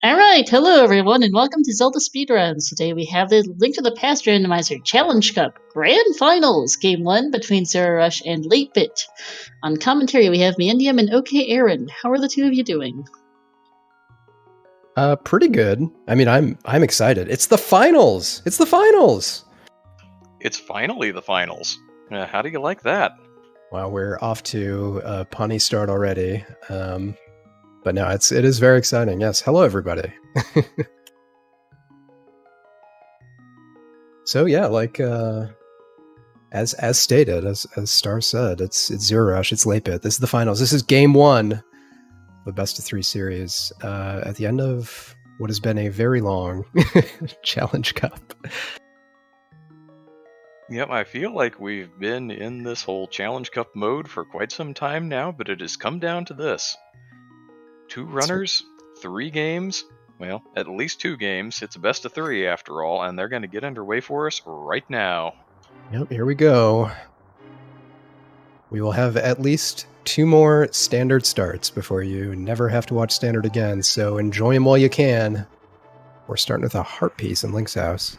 Alright, hello everyone, and welcome to Zelda Speedruns. Today we have the Link to the Past Randomizer Challenge Cup Grand Finals, Game 1 between zer0rush and latebit. On commentary we have Mandium and OK Aaron. How are the two of you doing? Pretty good. I mean, I'm excited. It's the finals! It's the finals! It's finally the finals. How do you like that? Wow, we're off to a punny start already. But no, it is very exciting. Yes, hello everybody. So yeah, like as stated, as Star said, it's zer0rush, it's latebit. This is the finals. This is game 1 of the best of 3 series. At the end of what has been a very long Challenge Cup. Yep, I feel like we've been in this whole Challenge Cup mode for quite some time now, but it has come down to this. 2 runners, 3 games, well, at least 2 games. It's a best of 3 after all, and they're going to get underway for us right now. Yep, here we go. We will have at least 2 more standard starts before you never have to watch standard again, so enjoy them while you can. We're starting with a heart piece in Link's house.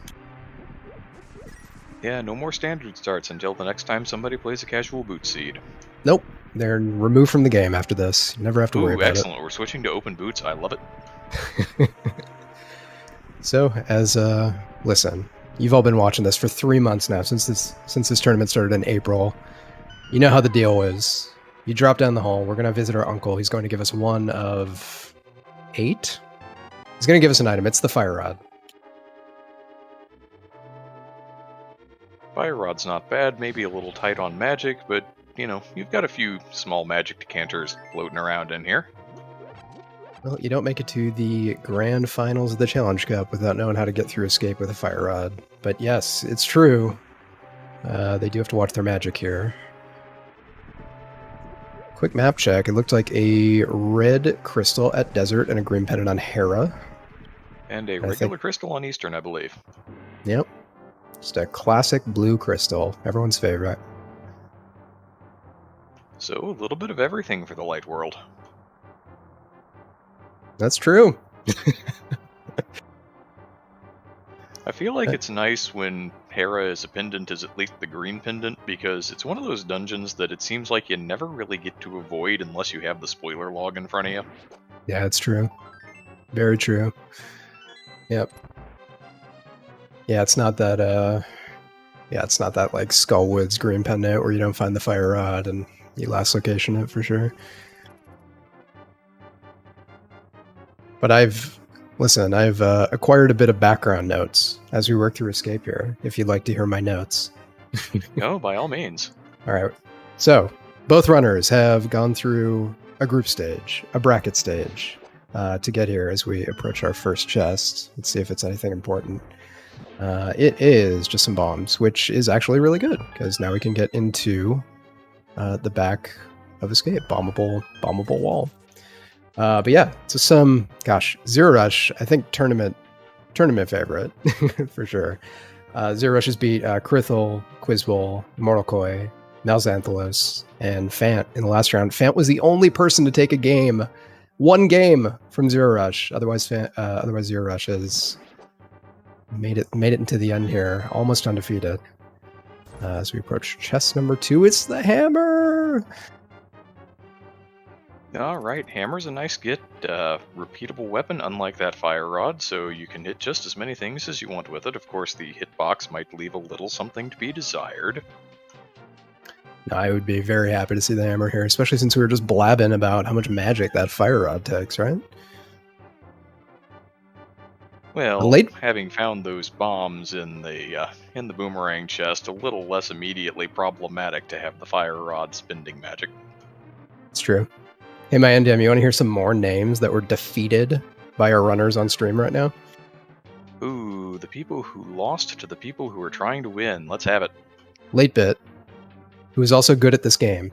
Yeah, no more standard starts until the next time somebody plays a casual boot seed. Nope, they're removed from the game after this. You never have to worry about excellent. We're switching to open boots. I love it. So, listen, you've all been watching this for 3 months now, since this tournament started in April. You know how the deal is. You drop down the hall, we're going to visit our uncle. He's going to give us one of 8. He's going to give us an item. It's the fire rod. Fire rod's not bad, maybe a little tight on magic, but, you know, you've got a few small magic decanters floating around in here. Well, you don't make it to the grand finals of the Challenge Cup without knowing how to get through escape with a fire rod. But yes, it's true. They do have to watch their magic here. Quick map check. It looked like a red crystal at Desert and a green pendant on Hera. And a regular crystal on Eastern, I believe. Yep. Just a classic blue crystal. Everyone's favorite. So, a little bit of everything for the light world. That's true. I feel like it's nice when Hera is a pendant is at least the green pendant, because it's one of those dungeons that it seems like you never really get to avoid unless you have the spoiler log in front of you. Yeah, it's true. Very true. Yep. Yeah, it's not that like Skullwood's green pendant where you don't find the fire rod and you last location it for sure. But I've acquired a bit of background notes as we work through escape here, if you'd like to hear my notes. No, by all means. All right. So, both runners have gone through a group stage, a bracket stage, to get here as we approach our first chest. Let's see if it's anything important. It is just some bombs, which is actually really good, because now we can get into the back of escape, bombable wall. But yeah, so some, zer0rush, I think tournament favorite, for sure. zer0rush has beat Krithel, Quizbowl, Immortal Koi, Malxantholos, and Fant in the last round. Fant was the only person to take a game, one game from zer0rush. Otherwise zer0rush has made it into the end here, almost undefeated. As we approach chest number 2, it's the hammer. Alright, hammer's a nice get, repeatable weapon, unlike that fire rod, so you can hit just as many things as you want with it. Of course, the hitbox might leave a little something to be desired. I would be very happy to see the hammer here, especially since we were just blabbing about how much magic that fire rod takes, right? Well, having found those bombs in the boomerang chest, a little less immediately problematic to have the fire rod spending magic. It's true. Hey, my NDM, you want to hear some more names that were defeated by our runners on stream right now? Ooh, the people who lost to the people who are trying to win. Let's have it. latebit, who is also good at this game,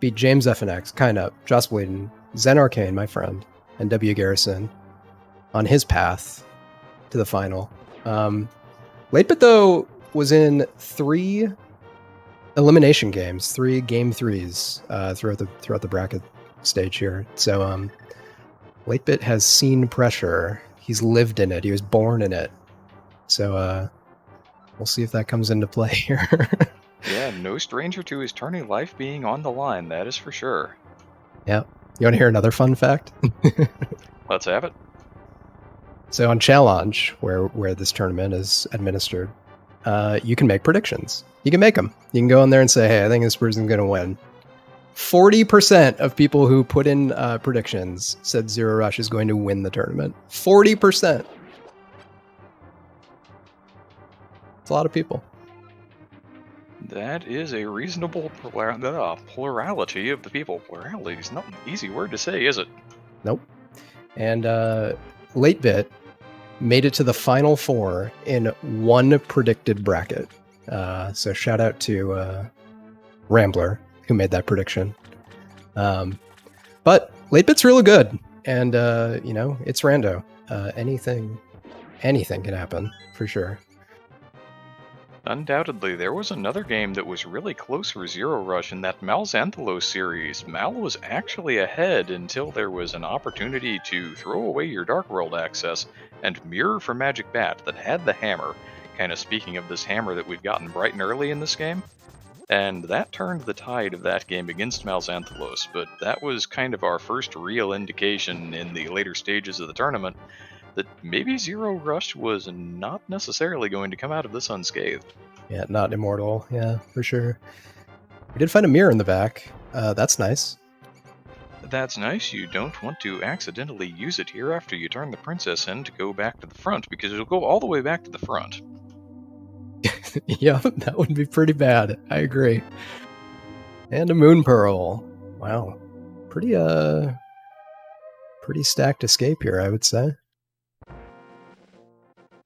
beat James FNX, Kindup, Joss Bleeden, Zen Arcane, my friend, and W Garrison on his path to the final. latebit, though, was in 3 elimination games, 3 game 3s throughout the bracket stage here. So latebit has seen pressure. He's lived in it. He was born in it. So we'll see if that comes into play here. Yeah, no stranger to his tourney life being on the line, that is for sure. Yeah. You want to hear another fun fact? Let's have it. So on Challenge, where this tournament is administered, you can make predictions. You can make them. You can go in there and say, hey, I think this person's going to win. 40% of people who put in predictions said zer0rush is going to win the tournament. 40%. It's a lot of people. That is a reasonable plurality of the people. Plurality is not an easy word to say, is it? Nope. And latebit made it to the final four in one predicted bracket. So shout out to Rambler, who made that prediction. But latebit's really good. And, it's rando. Anything can happen, for sure. Undoubtedly, there was another game that was really close for zer0rush in that Malxanthalos series. Mal was actually ahead until there was an opportunity to throw away your Dark World access and mirror for Magic Bat that had the hammer, kind of speaking of this hammer that we've gotten bright and early in this game. And that turned the tide of that game against Malxanthalos, but that was kind of our first real indication in the later stages of the tournament that maybe zer0rush was not necessarily going to come out of this unscathed. Yeah, not immortal. Yeah, for sure. We did find a mirror in the back. That's nice. That's nice. You don't want to accidentally use it here after you turn the princess in to go back to the front, because it'll go all the way back to the front. Yeah, that would be pretty bad. I agree. And a moon pearl. Wow. Pretty stacked escape here, I would say.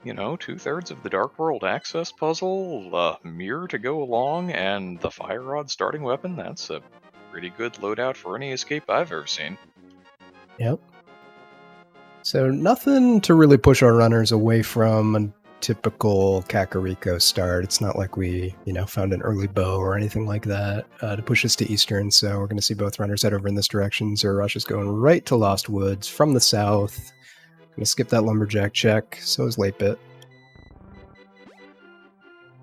You know, 2/3 of the Dark World access puzzle, mirror to go along, and the fire rod starting weapon. That's a pretty good loadout for any escape I've ever seen. Yep. So nothing to really push our runners away from a typical Kakariko start. It's not like we, found an early bow or anything like that to push us to Eastern. So we're going to see both runners head over in this direction. zer0rush is going right to Lost Woods from the south. Gonna skip that lumberjack check. So is latebit.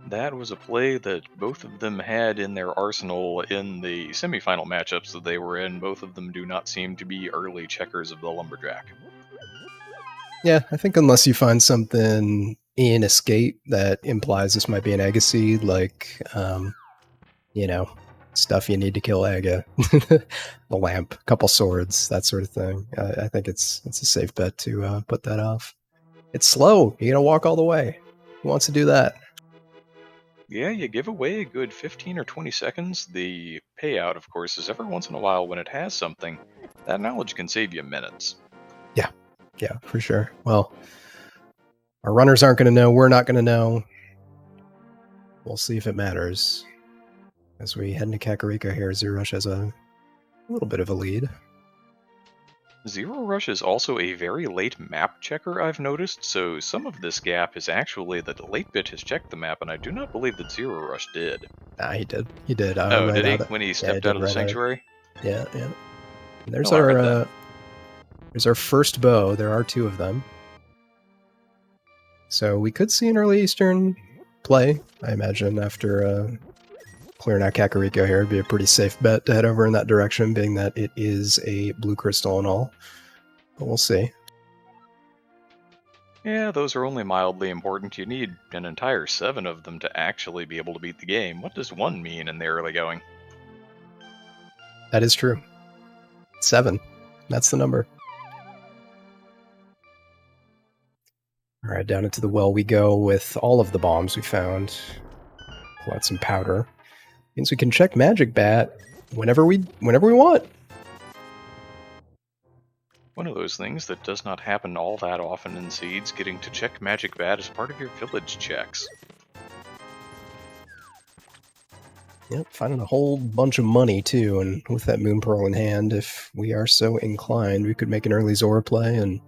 That was a play that both of them had in their arsenal in the semifinal matchups that they were in. Both of them do not seem to be early checkers of the lumberjack. Yeah, I think unless you find something in escape that implies this might be an Agassiz, like, stuff you need to kill Aga, the lamp, a couple swords, that sort of thing. I think it's a safe bet to put that off. It's slow. You gotta walk all the way. Who wants to do that? Yeah, you give away a good 15 or 20 seconds. The payout, of course, is every once in a while when it has something. That knowledge can save you minutes. Yeah, for sure. Well, our runners aren't going to know. We're not going to know. We'll see if it matters. As we head into Kakariko here, zer0rush has a little bit of a lead. zer0rush is also a very late map checker, I've noticed, so some of this gap is actually that latebit has checked the map, and I do not believe that zer0rush did. Nah, he did. He did. Oh, did he? When he stepped out of the sanctuary? Yeah. And there's there's our first bow. There are two of them. So we could see an early Eastern play, I imagine, after clearing out Kakariko here. It'd be a pretty safe bet to head over in that direction, being that it is a blue crystal and all. But we'll see. Yeah, those are only mildly important. You need an entire 7 of them to actually be able to beat the game. What does 1 mean in the early going? That is true. 7. That's the number. All right, down into the well we go with all of the bombs we found. Pull out some powder. Means we can check Magic Bat whenever we want. One of those things that does not happen all that often in Seeds, getting to check Magic Bat as part of your village checks. Yep, finding a whole bunch of money too, and with that Moon Pearl in hand, if we are so inclined, we could make an early Zora play and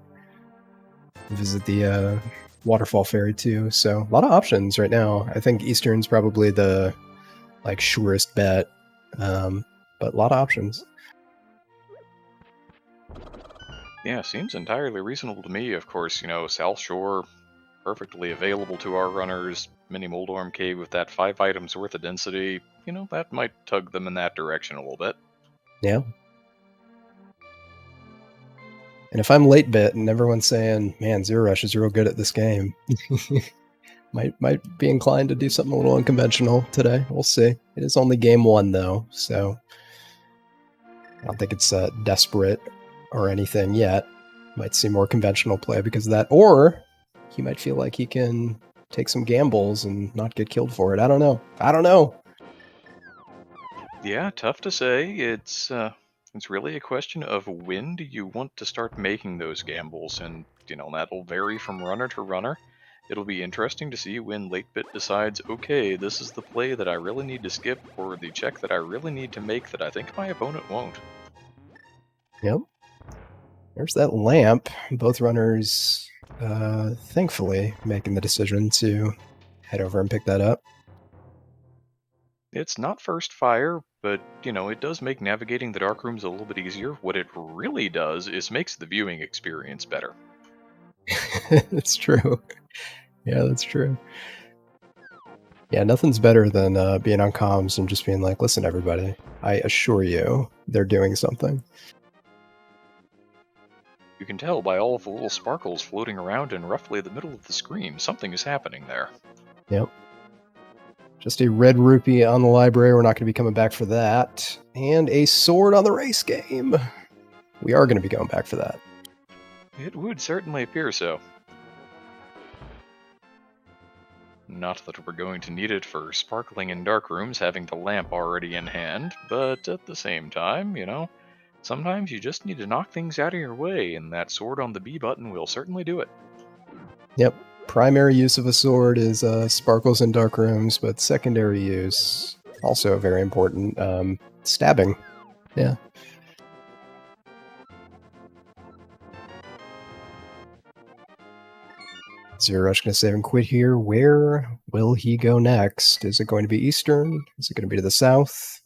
visit the Waterfall Ferry too. So a lot of options right now. I think Eastern's probably the surest bet, but a lot of options. Yeah, seems entirely reasonable to me. Of course, South Shore, perfectly available to our runners. Mini Moldorm Cave with that 5 items worth of density, that might tug them in that direction a little bit. Yeah. And if I'm late bit and everyone's saying, man, zer0rush is real good at this game, might be inclined to do something a little unconventional today. We'll see. It is only game 1, though, so I don't think it's desperate or anything yet. Might see more conventional play because of that. Or he might feel like he can take some gambles and not get killed for it. I don't know. Yeah, tough to say. It's really a question of when do you want to start making those gambles, and that'll vary from runner to runner. It'll be interesting to see when latebit decides, okay, this is the play that I really need to skip, or the check that I really need to make that I think my opponent won't. Yep. There's that lamp. Both runners, thankfully, making the decision to head over and pick that up. It's not first fire, but, it does make navigating the dark rooms a little bit easier. What it really does is makes the viewing experience better. It's true. Yeah, that's true. Yeah, nothing's better than being on comms and just being like, listen, everybody, I assure you they're doing something. You can tell by all of the little sparkles floating around in roughly the middle of the screen. Something is happening there. Yep. Just a red rupee on the library. We're not going to be coming back for that. And a sword on the race game. We are going to be going back for that. It would certainly appear so. Not that we're going to need it for sparkling in dark rooms having the lamp already in hand, but at the same time, sometimes you just need to knock things out of your way, and that sword on the B button will certainly do it. Yep. Primary use of a sword is sparkles in dark rooms, but secondary use, also very important, stabbing. Yeah. zer0rush going to save and quit here. Where will he go next? Is it going to be eastern? Is it going to be to the south?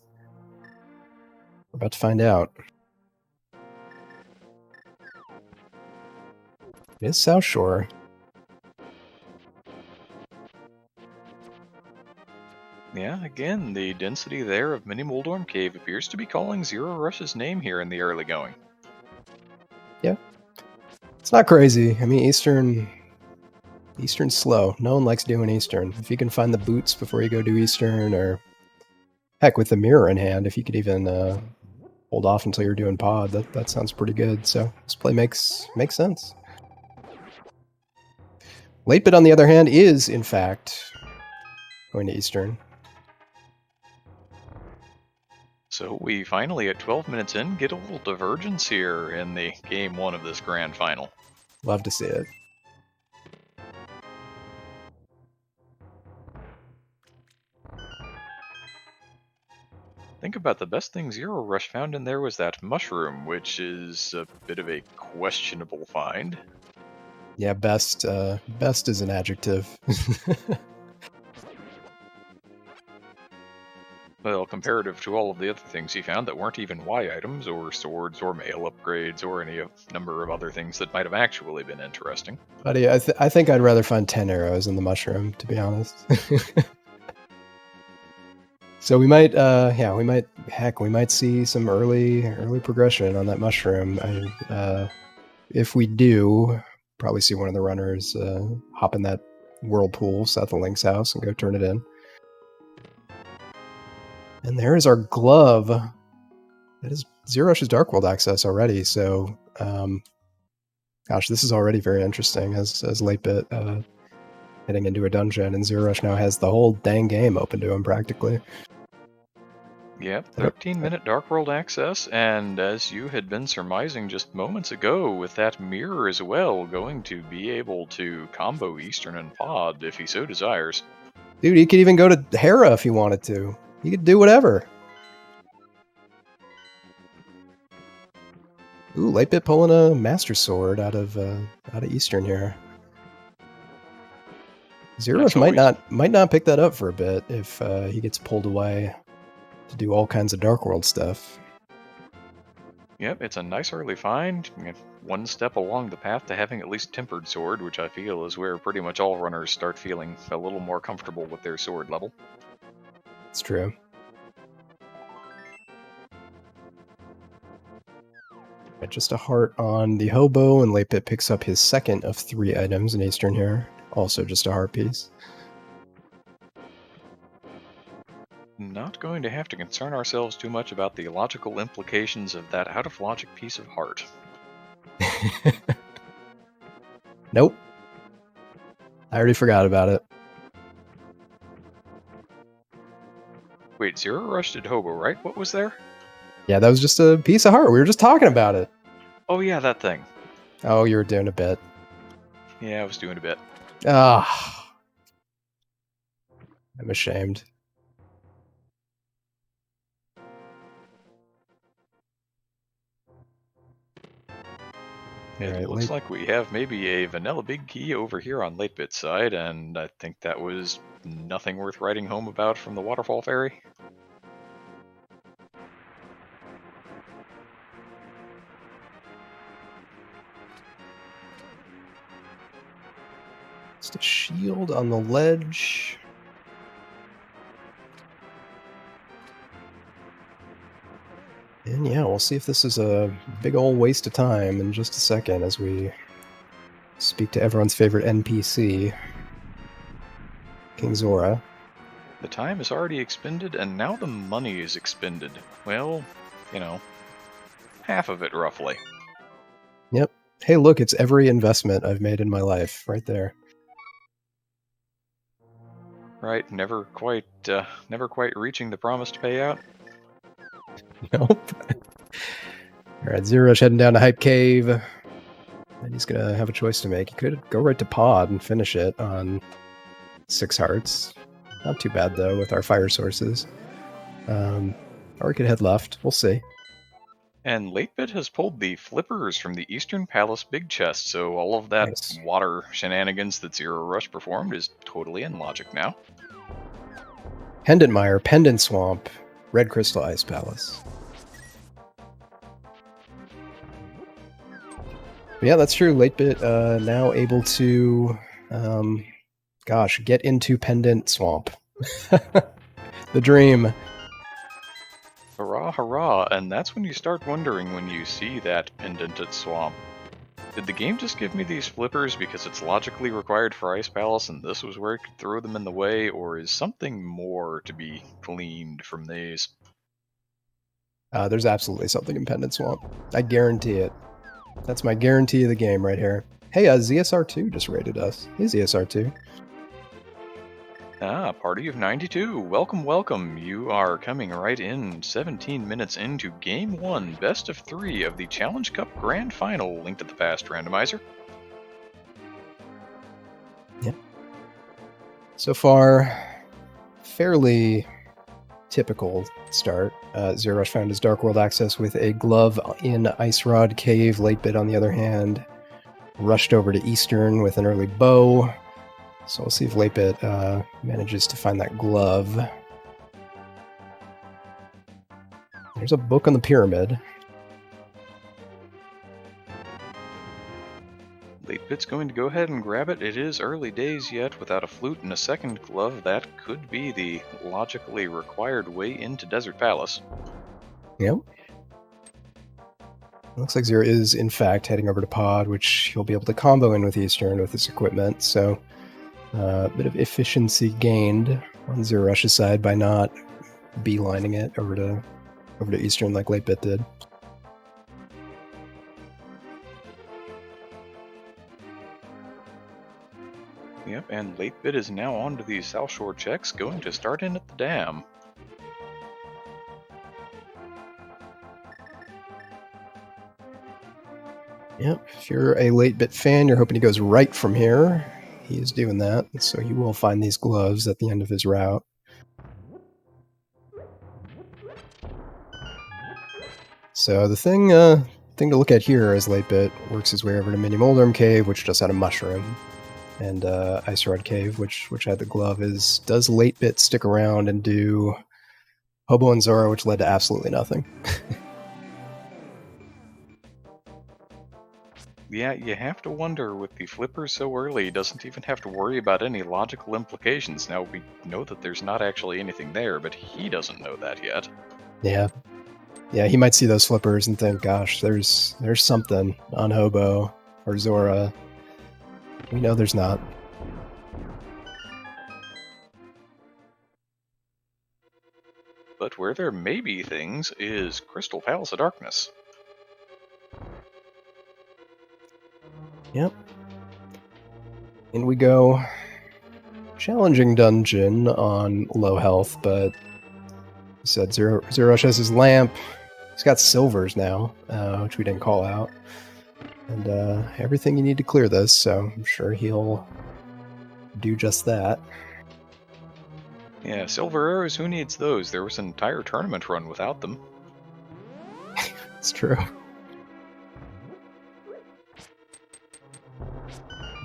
We're about to find out. It is South Shore. Yeah, again, the density there of Mini Moldorm Cave appears to be calling zer0rush's name here in the early going. Yeah. It's not crazy. I mean, Eastern's slow. No one likes doing Eastern. If you can find the boots before you go do Eastern, or heck, with the mirror in hand, if you could even hold off until you're doing pod, that sounds pretty good. So this play makes sense. Late bit, on the other hand, is in fact going to Eastern. So we finally, at 12 minutes in, get a little divergence here in the game 1 of this grand final. Love to see it. Think about the best thing zer0rush found in there was that mushroom, which is a bit of a questionable find. Yeah, best is an adjective. Well, comparative to all of the other things he found that weren't even Y items, or swords, or mail upgrades, or any number of other things that might have actually been interesting. Buddy, I think I'd rather find 10 arrows in the mushroom, to be honest. So we might see some early progression on that mushroom. If we do, probably see one of the runners hop in that whirlpool south of Link's house and go turn it in. And there is our glove. That is zer0rush's Dark World access already. So, gosh, this is already very interesting as late bit heading into a dungeon, and zer0rush now has the whole dang game open to him practically. Yep, 13-minute Dark World access, and as you had been surmising just moments ago, with that mirror as well, going to be able to combo Eastern and Pod if he so desires. Dude, he could even go to Hera if he wanted to. He could do whatever. Ooh, late bit pulling a Master Sword out of Eastern here. zer0rush might not pick that up for a bit if he gets pulled away to do all kinds of Dark World stuff. Yep, it's a nice early find. One step along the path to having at least Tempered Sword, which I feel is where pretty much all runners start feeling a little more comfortable with their sword level. It's true. Just a heart on the hobo, and latebit picks up his second of 3 items in Eastern here. Also just a heart piece. Not going to have to concern ourselves too much about the logical implications of that out-of-logic piece of heart. Nope. I already forgot about it. Wait, zer0rush did hobo, right? What was there? Yeah, that was just a piece of heart. We were just talking about it. Oh yeah, that thing. Oh, you were doing a bit. Yeah, I was doing a bit. Ah. I'm ashamed. It looks like we have maybe a vanilla big key over here on latebit's side, and I think that was nothing worth writing home about from the waterfall fairy. Just a shield on the ledge. And yeah, we'll see if this is a big old waste of time in just a second as we speak to everyone's favorite NPC, King Zora. The time is already expended, and now the money is expended. Well, half of it roughly. Yep. Hey, look, it's every investment I've made in my life right there. Right, never quite reaching the promised payout. Nope. Alright, zer0rush heading down to Hype Cave. And he's gonna have a choice to make. He could go right to Pod and finish it on 6 hearts. Not too bad, though, with our fire sources. Or he could head left. We'll see. And latebit has pulled the flippers from the Eastern Palace big chest, so all of that water shenanigans that zer0rush performed is totally in logic now. Pendant Mire, Pendant Swamp, Red Crystal Ice Palace. Yeah, that's true. Latebit now able to, get into Pendant Swamp. The dream. Hurrah, hurrah, and that's when you start wondering when you see that pendanted swamp. Did the game just give me these flippers because it's logically required for Ice Palace and this was where it could throw them in the way, or is something more to be gleaned from these? There's absolutely something in Pendant Swamp. I guarantee it. That's my guarantee of the game right here. Hey, ZSR2 just raided us. Hey, ZSR2. Party of 92. Welcome, welcome. You are coming right in 17 minutes into Game 1, best of 3 of the Challenge Cup Grand Final, linked at the past randomizer. Yep. So far, fairly typical start. zer0rush found his Dark World access with a glove in Ice Rod Cave. Latebit, on the other hand, rushed over to Eastern with an early bow. So we'll see if latebit manages to find that glove. There's a book on the pyramid. latebit's going to go ahead and grab it. It is early days yet. Without a flute and a second glove, that could be the logically required way into Desert Palace. Yep. Looks like Zero is, in fact, heading over to Pod, which he'll be able to combo in with Eastern with his equipment, so a bit of efficiency gained on zer0rush's side by not beelining it over to Eastern like latebit did. Yep, and latebit is now on to the South Shore checks, going to start in at the dam. Yep, if you're a latebit fan, you're hoping he goes right from here. He is doing that, so he will find these gloves at the end of his route. So the thing to look at here is latebit works his way over to Mini Moldorm Cave, which just had a mushroom, and Ice Rod Cave, which had the glove. Does latebit stick around and do Hobo and Zora, which led to absolutely nothing? Yeah, you have to wonder with the flipper so early, he doesn't even have to worry about any logical implications. Now, we know that there's not actually anything there, but he doesn't know that yet. Yeah. Yeah, he might see those flippers and think, gosh, there's something on Hobo or Zora. We know there's not. But where there may be things is Crystal Palace of Darkness. Yep. In we go. Challenging dungeon on low health, but he said zer0rush has his lamp. He's got silvers now, which we didn't call out. And everything you need to clear this, so I'm sure he'll do just that. Yeah, silver arrows, who needs those? There was an entire tournament run without them. It's true.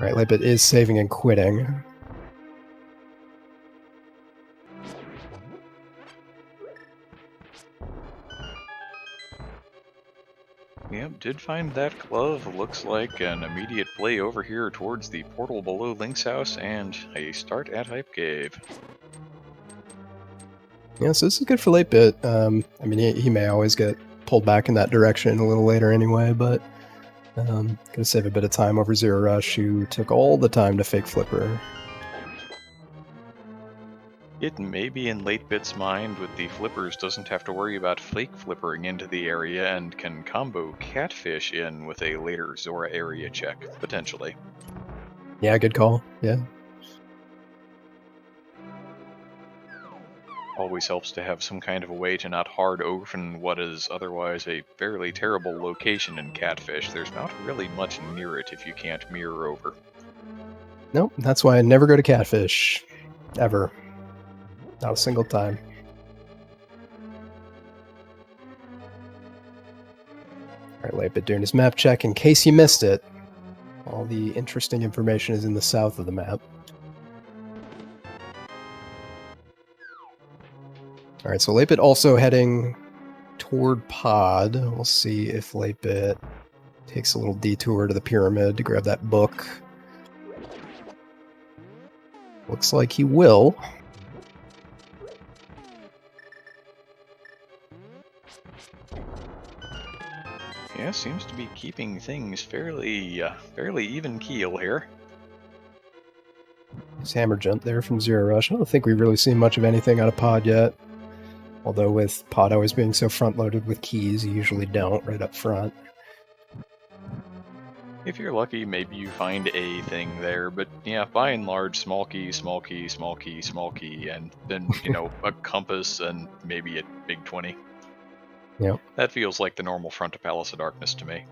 Right, latebit is saving and quitting. Yep, did find that glove. Looks like an immediate play over here towards the portal below Link's house and a start at Hype Cave. Yeah, so this is good for latebit. I mean, he may always get pulled back in that direction a little later anyway, but gonna save a bit of time over zer0rush, who took all the time to fake flipper. It may be in latebit's mind with the flippers doesn't have to worry about fake flippering into the area and can combo catfish in with a later Zora area check, potentially. Yeah, good call. Yeah. Always helps to have some kind of a way to not hard orphan what is otherwise a fairly terrible location in catfish. There's not really much near it if you can't mirror over. Nope, that's why I never go to catfish. Ever. Not a single time. Alright, latebit doing his map check in case you missed it. All the interesting information is in the south of the map. Alright, so latebit also heading toward pod. We'll see if latebit takes a little detour to the pyramid to grab that book. Looks like he will. Yeah, seems to be keeping things fairly even keel here. His hammer jump there from zer0rush. I don't think we've really seen much of anything out of pod yet. Although with pod always being so front-loaded with keys, you usually don't right up front. If you're lucky, maybe you find a thing there, but yeah, by and large, small key, small key, small key, small key, and then, you know, a compass and maybe a big 20. Yep. That feels like the normal front of Palace of Darkness to me.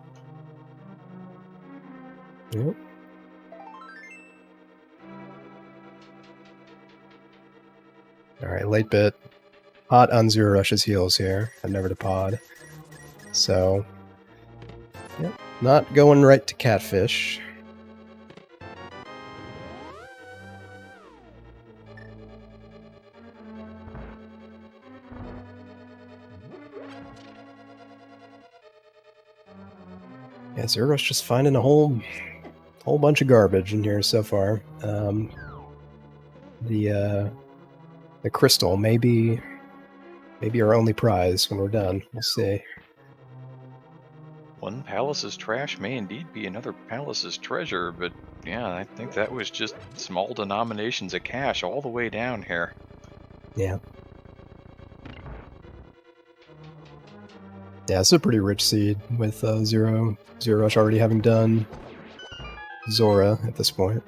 Yep. Alright, latebit. Hot on zer0rush's heels here, and never to pod. So, yep, not going right to catfish. Yeah, zer0rush just finding a whole bunch of garbage in here so far. The crystal may be our only prize when we're done. We'll see. One palace's trash may indeed be another palace's treasure, but yeah, I think that was just small denominations of cash all the way down here. Yeah. Yeah, it's a pretty rich seed with zer0rush already having done Zora at this point.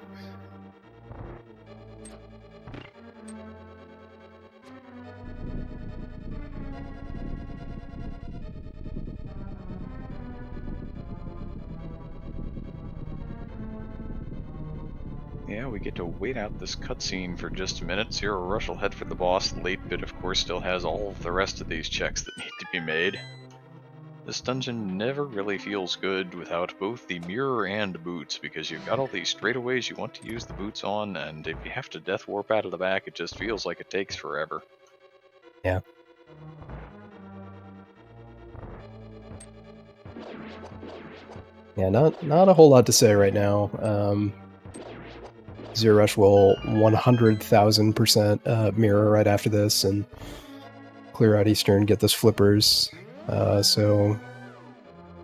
Yeah, we get to wait out this cutscene for just a minute. zer0rush will head for the boss. latebit, of course, still has all of the rest of these checks that need to be made. This dungeon never really feels good without both the mirror and boots, because you've got all these straightaways you want to use the boots on, and if you have to death warp out of the back, it just feels like it takes forever. Yeah. Yeah, not a whole lot to say right now. zer0rush will 100,000% mirror right after this and clear out Eastern, get those flippers. So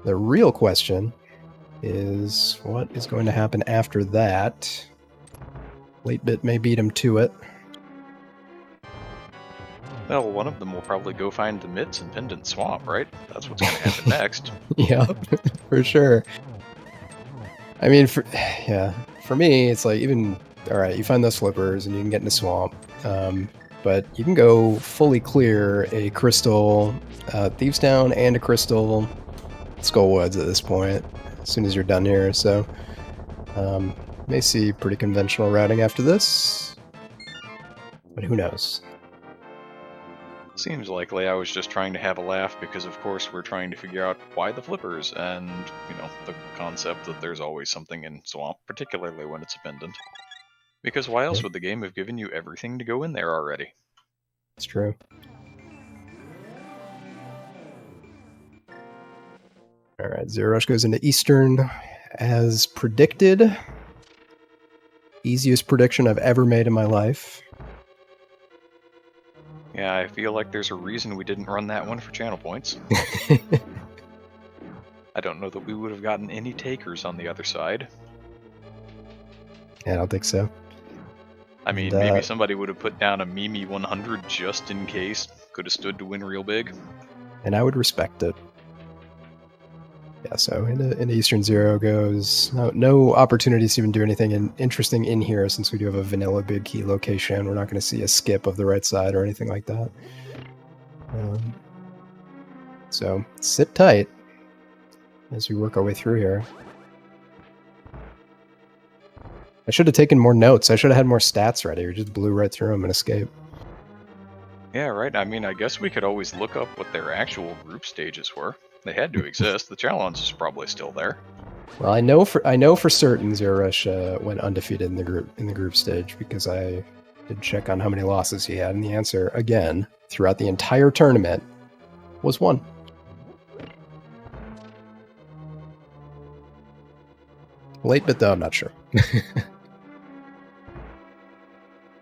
the real question is what is going to happen after that? Latebit may beat him to it. Well, one of them will probably go find the mitts in Pendant Swamp, right? That's what's going to happen next. Yeah, for sure. I mean, for me, it's like even, all right, you find those flippers and you can get in the swamp, but you can go fully clear a crystal Thieves Down and a crystal Skullwoods at this point, as soon as you're done here, so may see pretty conventional routing after this, but who knows? Seems likely I was just trying to have a laugh because, of course, we're trying to figure out why the flippers and, you know, the concept that there's always something in Swamp, particularly when it's a pendant. Because why else would the game have given you everything to go in there already? It's true. Alright, zer0rush goes into Eastern as predicted. Easiest prediction I've ever made in my life. Yeah, I feel like there's a reason we didn't run that one for channel points. I don't know that we would have gotten any takers on the other side. Yeah, I don't think so. I mean, maybe somebody would have put down a Mimi 100 just in case. Could have stood to win real big. And I would respect it. Yeah, so into Eastern Zero goes. No opportunities to even do anything interesting in here since we do have a vanilla big key location. We're not going to see a skip of the right side or anything like that. So sit tight as we work our way through here. I should have taken more notes. I should have had more stats ready. We just blew right through them and escaped. Yeah, right. I mean, I guess we could always look up what their actual group stages were. They had to exist. The challenge is probably still there. Well, I know for certain zer0rush went undefeated in the group stage because I did check on how many losses he had, and the answer again throughout the entire tournament was 1. Latebit though, I'm not sure.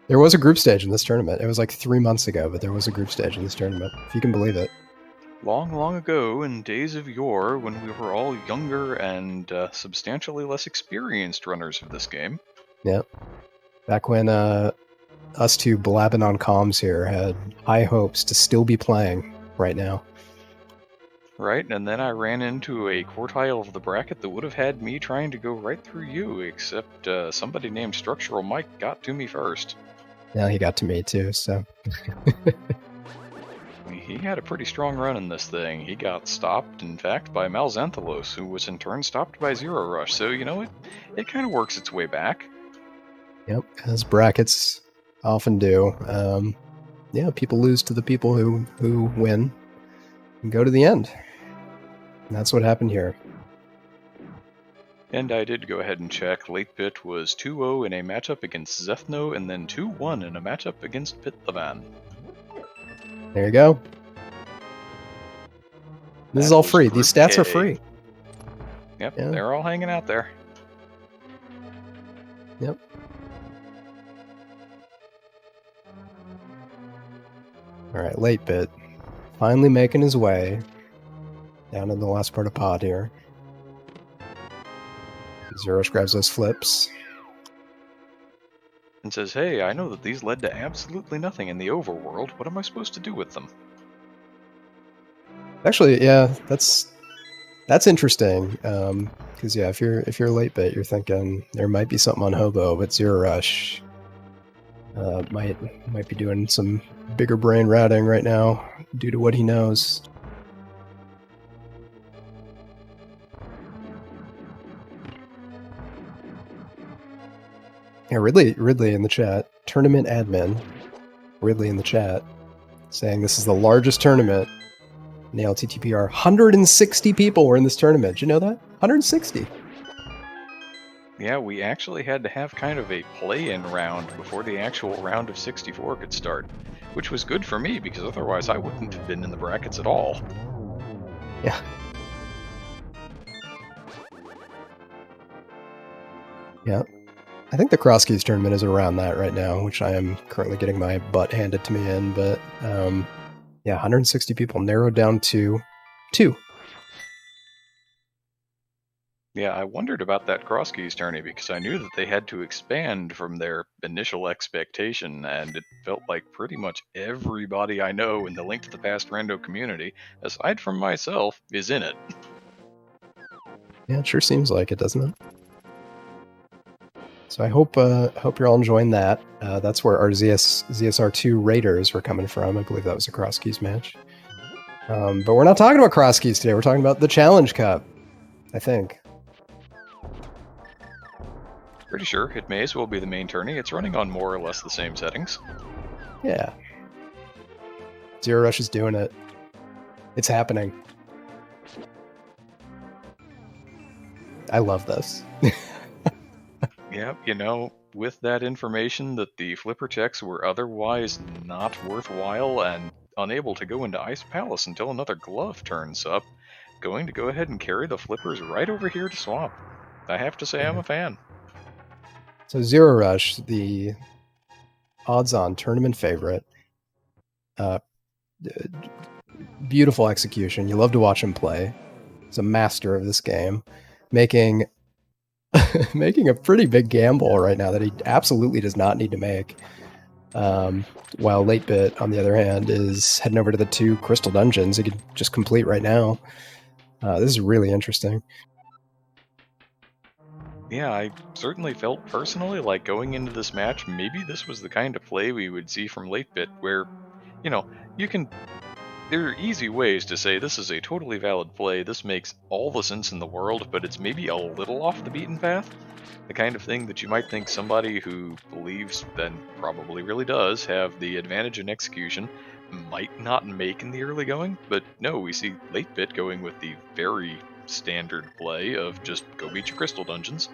There was a group stage in this tournament. It was like 3 months ago, but there was a group stage in this tournament, if you can believe it. Long, long ago, in days of yore, when we were all younger and substantially less experienced runners of this game. Yep. Back when us two blabbing on comms here had high hopes to still be playing right now. Right, and then I ran into a quartile of the bracket that would have had me trying to go right through you, except somebody named Structural Mike got to me first. Yeah, he got to me too, so... He had a pretty strong run in this thing. He got stopped, in fact, by Malxanthalos, who was in turn stopped by zer0rush, so, you know, it kind of works its way back. Yep, as brackets often do. Yeah, people lose to the people who win and go to the end. And that's what happened here. And I did go ahead and check. Latebit was 2-0 in a matchup against Zethno, and then 2-1 in a matchup against Pitlavan. There you go. This is all free. These stats are free. Yep, yeah. They're all hanging out there. Yep. Alright, Latebit. Finally making his way down in the last part of pod here. zer0rush grabs those flips. And says, hey, I know that these led to absolutely nothing in the overworld. What am I supposed to do with them? Actually, yeah, that's interesting. Because yeah, if you're Latebit, you're thinking there might be something on Hobo, but zer0rush might be doing some bigger brain routing right now due to what he knows. Yeah, Ridley in the chat. Tournament admin. Ridley in the chat saying this is the largest tournament in the ALTTPR. 160 people were in this tournament. Did you know that? 160. Yeah, we actually had to have kind of a play-in round before the actual round of 64 could start, which was good for me because otherwise I wouldn't have been in the brackets at all. Yeah. Yeah. I think the cross keys tournament is around that right now, which I am currently getting my butt handed to me in. But yeah, 160 people narrowed down to 2. Yeah, I wondered about that cross keys tourney because I knew that they had to expand from their initial expectation, and it felt like pretty much everybody I know in the Link to the Past rando community, aside from myself, is in it. Yeah, it sure seems like it, doesn't it? So I hope you're all enjoying that. That's where our ZSR2 Raiders were coming from. I believe that was a cross keys match. But we're not talking about cross keys today. We're talking about the Challenge Cup, I think. Pretty sure it may as well be the main tourney. It's running on more or less the same settings. Yeah. zer0rush is doing it. It's happening. I love this. Yeah, you know, with that information that the flipper checks were otherwise not worthwhile and unable to go into Ice Palace until another glove turns up, going to go ahead and carry the flippers right over here to Swamp. I have to say I'm a fan. So zer0rush, the odds-on tournament favorite, beautiful execution. You love to watch him play. He's a master of this game, making a pretty big gamble right now that he absolutely does not need to make. While latebit, on the other hand, is heading over to the 2 crystal dungeons he could just complete right now. This is really interesting. Yeah, I certainly felt personally like going into this match, maybe this was the kind of play we would see from latebit, where, you know, there are easy ways to say this is a totally valid play, this makes all the sense in the world, but it's maybe a little off the beaten path. The kind of thing that you might think somebody who believes, and probably really does, have the advantage in execution might not make in the early going, but no, we see latebit going with the very standard play of just go beat your crystal dungeons.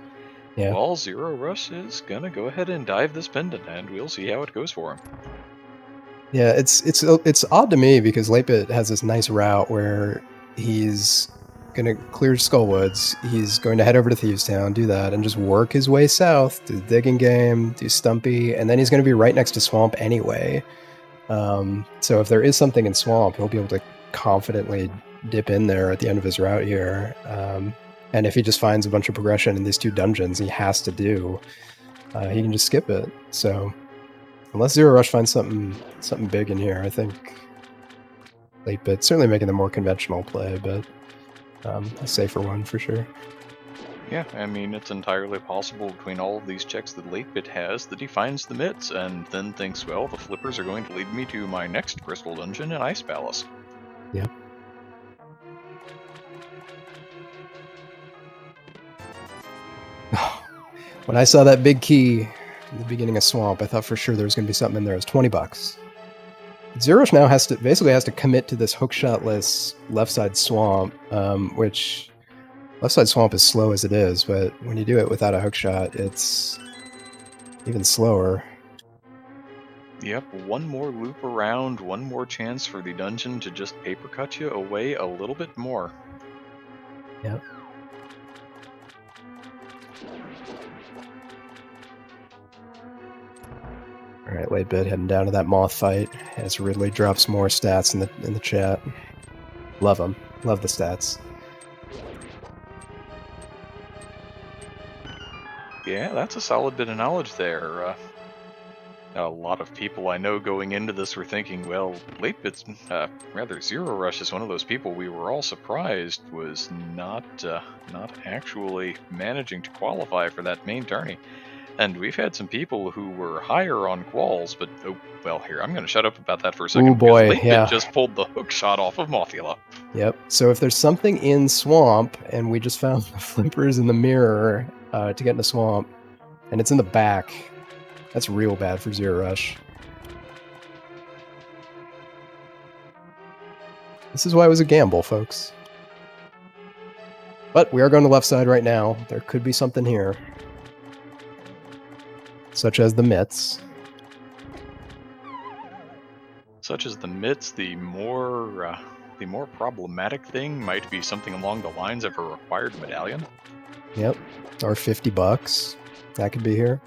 Yeah. While zer0rush is gonna go ahead and dive this pendant, and we'll see how it goes for him. Yeah, it's odd to me because latebit has this nice route where he's going to clear Skullwoods, he's going to head over to Thievestown, do that, and just work his way south, do the digging game, do Stumpy, and then he's going to be right next to Swamp anyway. So if there is something in Swamp, he'll be able to confidently dip in there at the end of his route here. And if he just finds a bunch of progression in these 2 dungeons he has to do, he can just skip it. So unless zer0rush finds something big in here, I think latebit certainly making the more conventional play, but a safer one for sure. Yeah, I mean, it's entirely possible between all of these checks that latebit has that he finds the mitts and then thinks, well, the flippers are going to lead me to my next crystal dungeon in Ice Palace. Yeah. When I saw that big key in the beginning of Swamp, I thought for sure there was going to be something in there. It was $20. zer0rush now has to commit to this hookshotless left side Swamp, which left side Swamp is slow as it is, but when you do it without a hookshot, it's even slower. Yep, one more loop around, one more chance for the dungeon to just paper cut you away a little bit more. Yep. All right, latebit heading down to that moth fight as Ridley drops more stats in the chat. Love them. Love the stats. Yeah, that's a solid bit of knowledge there. A lot of people I know going into this were thinking, well, zer0rush is one of those people we were all surprised was not actually managing to qualify for that main tourney. And we've had some people who were higher on quals, but oh, well, here, I'm going to shut up about that for a second. Oh boy, latebit yeah. just pulled the hook shot off of Mothula. Yep. So if there's something in Swamp, and we just found the flippers in the mirror to get in the Swamp, and it's in the back, that's real bad for zer0rush. This is why it was a gamble, folks. But we are going to left side right now. There could be something here. Such as the mitts. Such as the mitts, the more problematic thing might be something along the lines of a required medallion. Yep. Or $50. That could be here.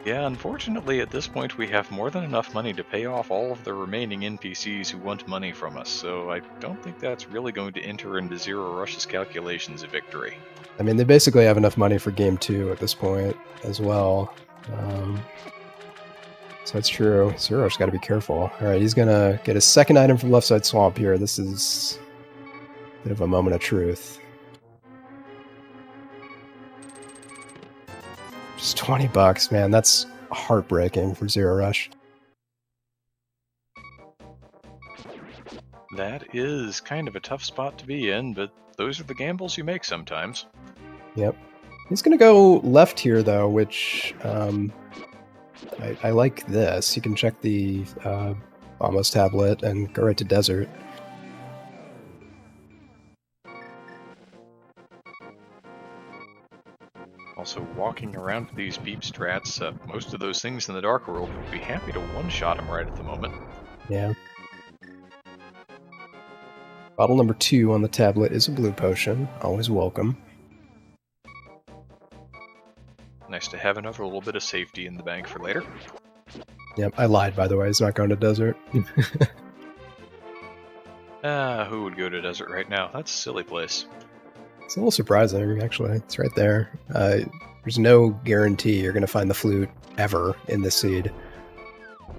Yeah, unfortunately at this point we have more than enough money to pay off all of the remaining NPCs who want money from us, so I don't think that's really going to enter into zer0rush's calculations of victory. I mean, they basically have enough money for game 2 at this point as well. So it's true. zer0rush's got to be careful. Alright, he's going to get his second item from Left Side Swamp here. This is a bit of a moment of truth. Just $20, man. That's heartbreaking for zer0rush. That is kind of a tough spot to be in, but those are the gambles you make sometimes. Yep. He's going to go left here, though, which I like this. You can check the Almost tablet and go right to desert. Also, walking around these peep strats, most of those things in the Dark World would be happy to one-shot him right at the moment. Yeah. Bottle number 2 on the tablet is a blue potion. Always welcome. Nice to have another little bit of safety in the bank for later. Yep, I lied, by the way. He's not going to desert. Who would go to desert right now? That's a silly place. It's a little surprising, actually. It's right there. There's no guarantee you're going to find the flute ever in this seed.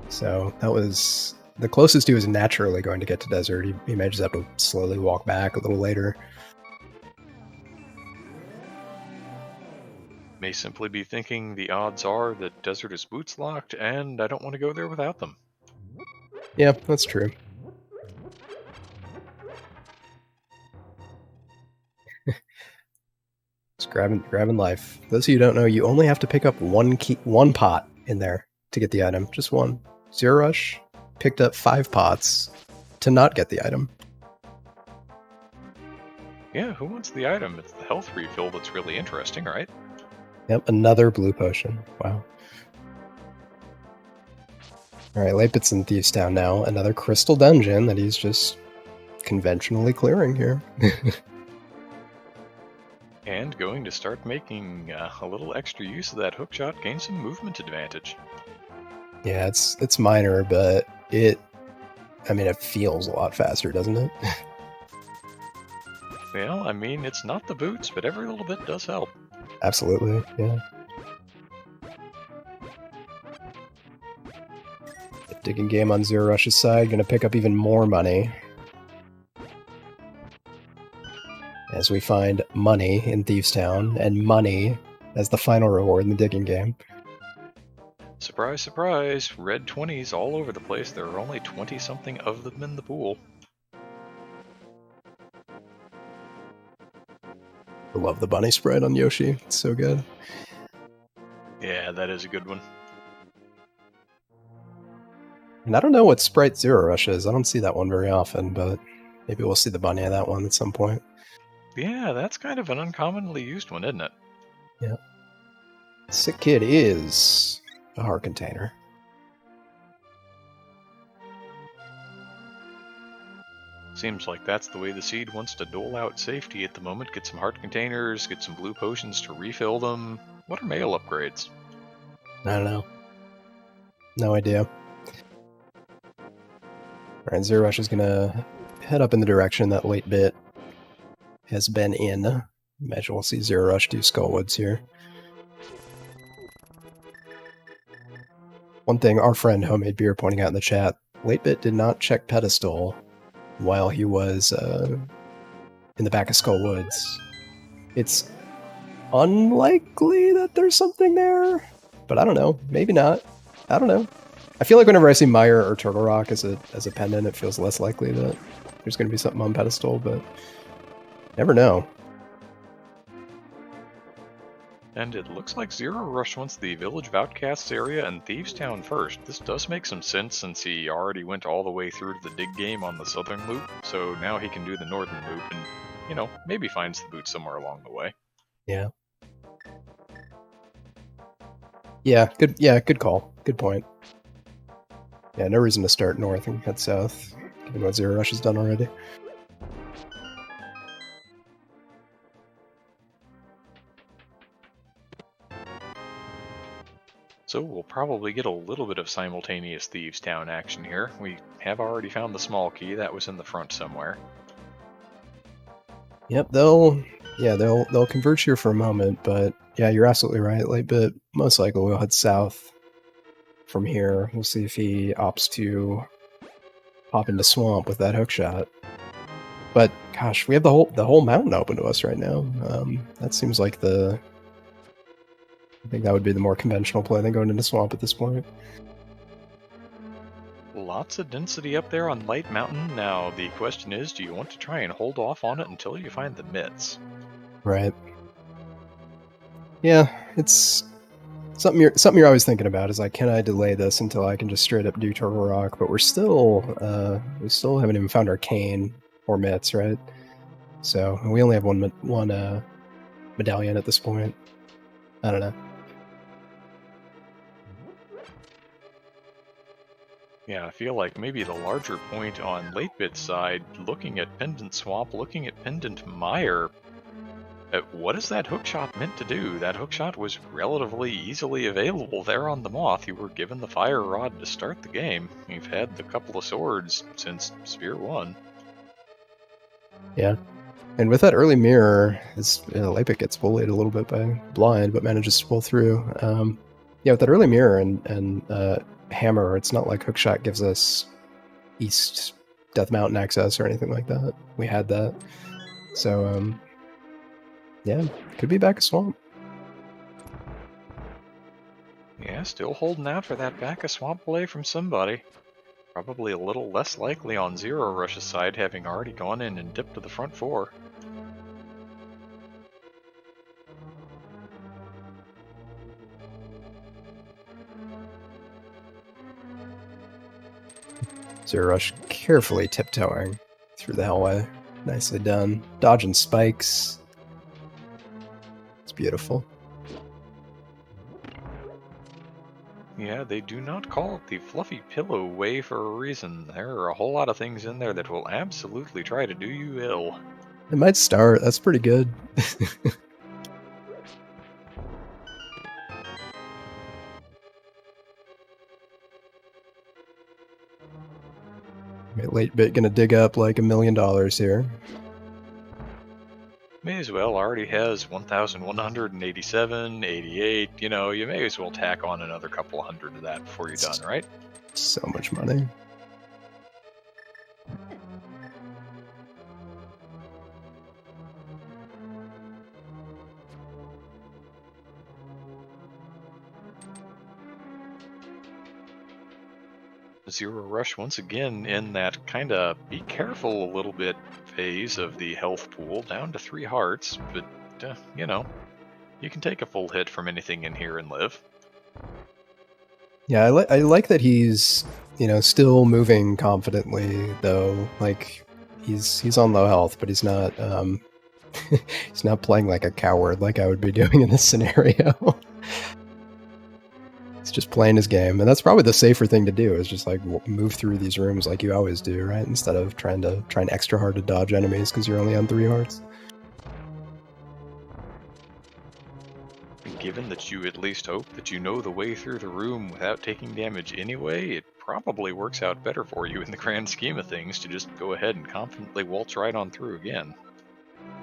So that was the closest he was naturally going to get to desert. He may just have to slowly walk back a little later. May simply be thinking the odds are that desert is boots locked, and I don't want to go there without them. Yeah, that's true. Just grabbing life. Those of you who don't know, you only have to pick up one pot in there to get the item. Just one. zer0rush picked up 5 pots to not get the item. Yeah, who wants the item? It's the health refill that's really interesting, right? Yep, another blue potion. Wow. Alright, latebit's in Thieves Town now. Another crystal dungeon that he's just conventionally clearing here. And going to start making a little extra use of that hookshot, gain some movement advantage. Yeah, it's minor, but it feels a lot faster, doesn't it? Well, I mean, it's not the boots, but every little bit does help. Absolutely, yeah. Digging game on zer0rush's side, gonna pick up even more money. As we find money in Thieves Town, and money as the final reward in the digging game. Surprise, surprise, red 20s all over the place. There are only 20-something of them in the pool. I love the bunny sprite on Yoshi, it's so good. Yeah, that is a good one. And I don't know what sprite zer0rush is, I don't see that one very often, but maybe we'll see the bunny of that one at some point. Yeah, that's kind of an uncommonly used one, isn't it? Yeah. Sick Kid is a heart container. Seems like that's the way the seed wants to dole out safety at the moment. Get some heart containers, get some blue potions to refill them. What are mail upgrades? I don't know. No idea. Alright, zer0rush is gonna head up in the direction that latebit has been in. Imagine we'll see zer0rush do Skullwoods here. One thing our friend Homemade Beer pointing out in the chat, latebit did not check pedestal while he was in the back of Skullwoods. It's unlikely that there's something there, but I don't know. Maybe not. I don't know. I feel like whenever I see Mire or Turtle Rock as a pendant, it feels less likely that there's going to be something on pedestal, but never know. And it looks like zer0rush wants the Village of Outcasts area and Thieves Town first. This does make some sense since he already went all the way through to the dig game on the southern loop, so now he can do the northern loop and, you know, maybe finds the boot somewhere along the way. Yeah. Good call. Good point. Yeah, no reason to start north and head south, given what zer0rush has done already. So we'll probably get a little bit of simultaneous Thieves Town action here. We have already found the small key. That was in the front somewhere. Yep, they'll converge here for a moment, but yeah, you're absolutely right. Latebit most likely will head south from here. We'll see if he opts to hop into swamp with that hookshot. But gosh, we have the whole mountain open to us right now. That seems like I think that would be the more conventional play than going into swamp at this point. Lots of density up there on Light Mountain. Now, the question is, do you want to try and hold off on it until you find the mitts? Right. Yeah, it's something you're always thinking about is like, can I delay this until I can just straight up do Turtle Rock? But we still haven't even found Arcane or mitts, right? So we only have one medallion at this point. I don't know. Yeah, I feel like maybe the larger point on Latebit's side, looking at Pendant Swamp, looking at Pendant Mire, what is that hookshot meant to do? That hookshot was relatively easily available there on the Moth. You were given the Fire Rod to start the game. You've had the couple of swords since Sphere 1. Yeah. And with that early mirror, Latebit gets bullied a little bit by blind, but manages to pull through. Yeah, with that early mirror and hammer, it's not like hookshot gives us East Death Mountain access or anything like that. We had that. So, yeah, could be back a swamp. Yeah, still holding out for that back of swamp play from somebody. Probably a little less likely on zer0rush's side, having already gone in and dipped to the front four. zer0rush carefully tiptoeing through the hallway. Nicely done. Dodging spikes. It's beautiful. Yeah, they do not call it the fluffy pillow way for a reason. There are a whole lot of things in there that will absolutely try to do you ill. It might start. That's pretty good. Latebit gonna dig up like $1 million here. May as well, already has 1,187, 88, you know, you may as well tack on another couple hundred of that before you're done, right? So much money. zer0rush once again in that kind of be careful a little bit phase of the health pool, down to 3 hearts, but, you know, you can take a full hit from anything in here and live. Yeah, I like that he's, still moving confidently though. Like he's on low health, but he's not he's not playing like a coward like I would be doing in this scenario. He's just playing his game, and that's probably the safer thing to do, is just like move through these rooms like you always do, right? Instead of trying extra hard to dodge enemies because you're only on 3 hearts. Given that you at least hope that you know the way through the room without taking damage anyway, it probably works out better for you in the grand scheme of things to just go ahead and confidently waltz right on through again.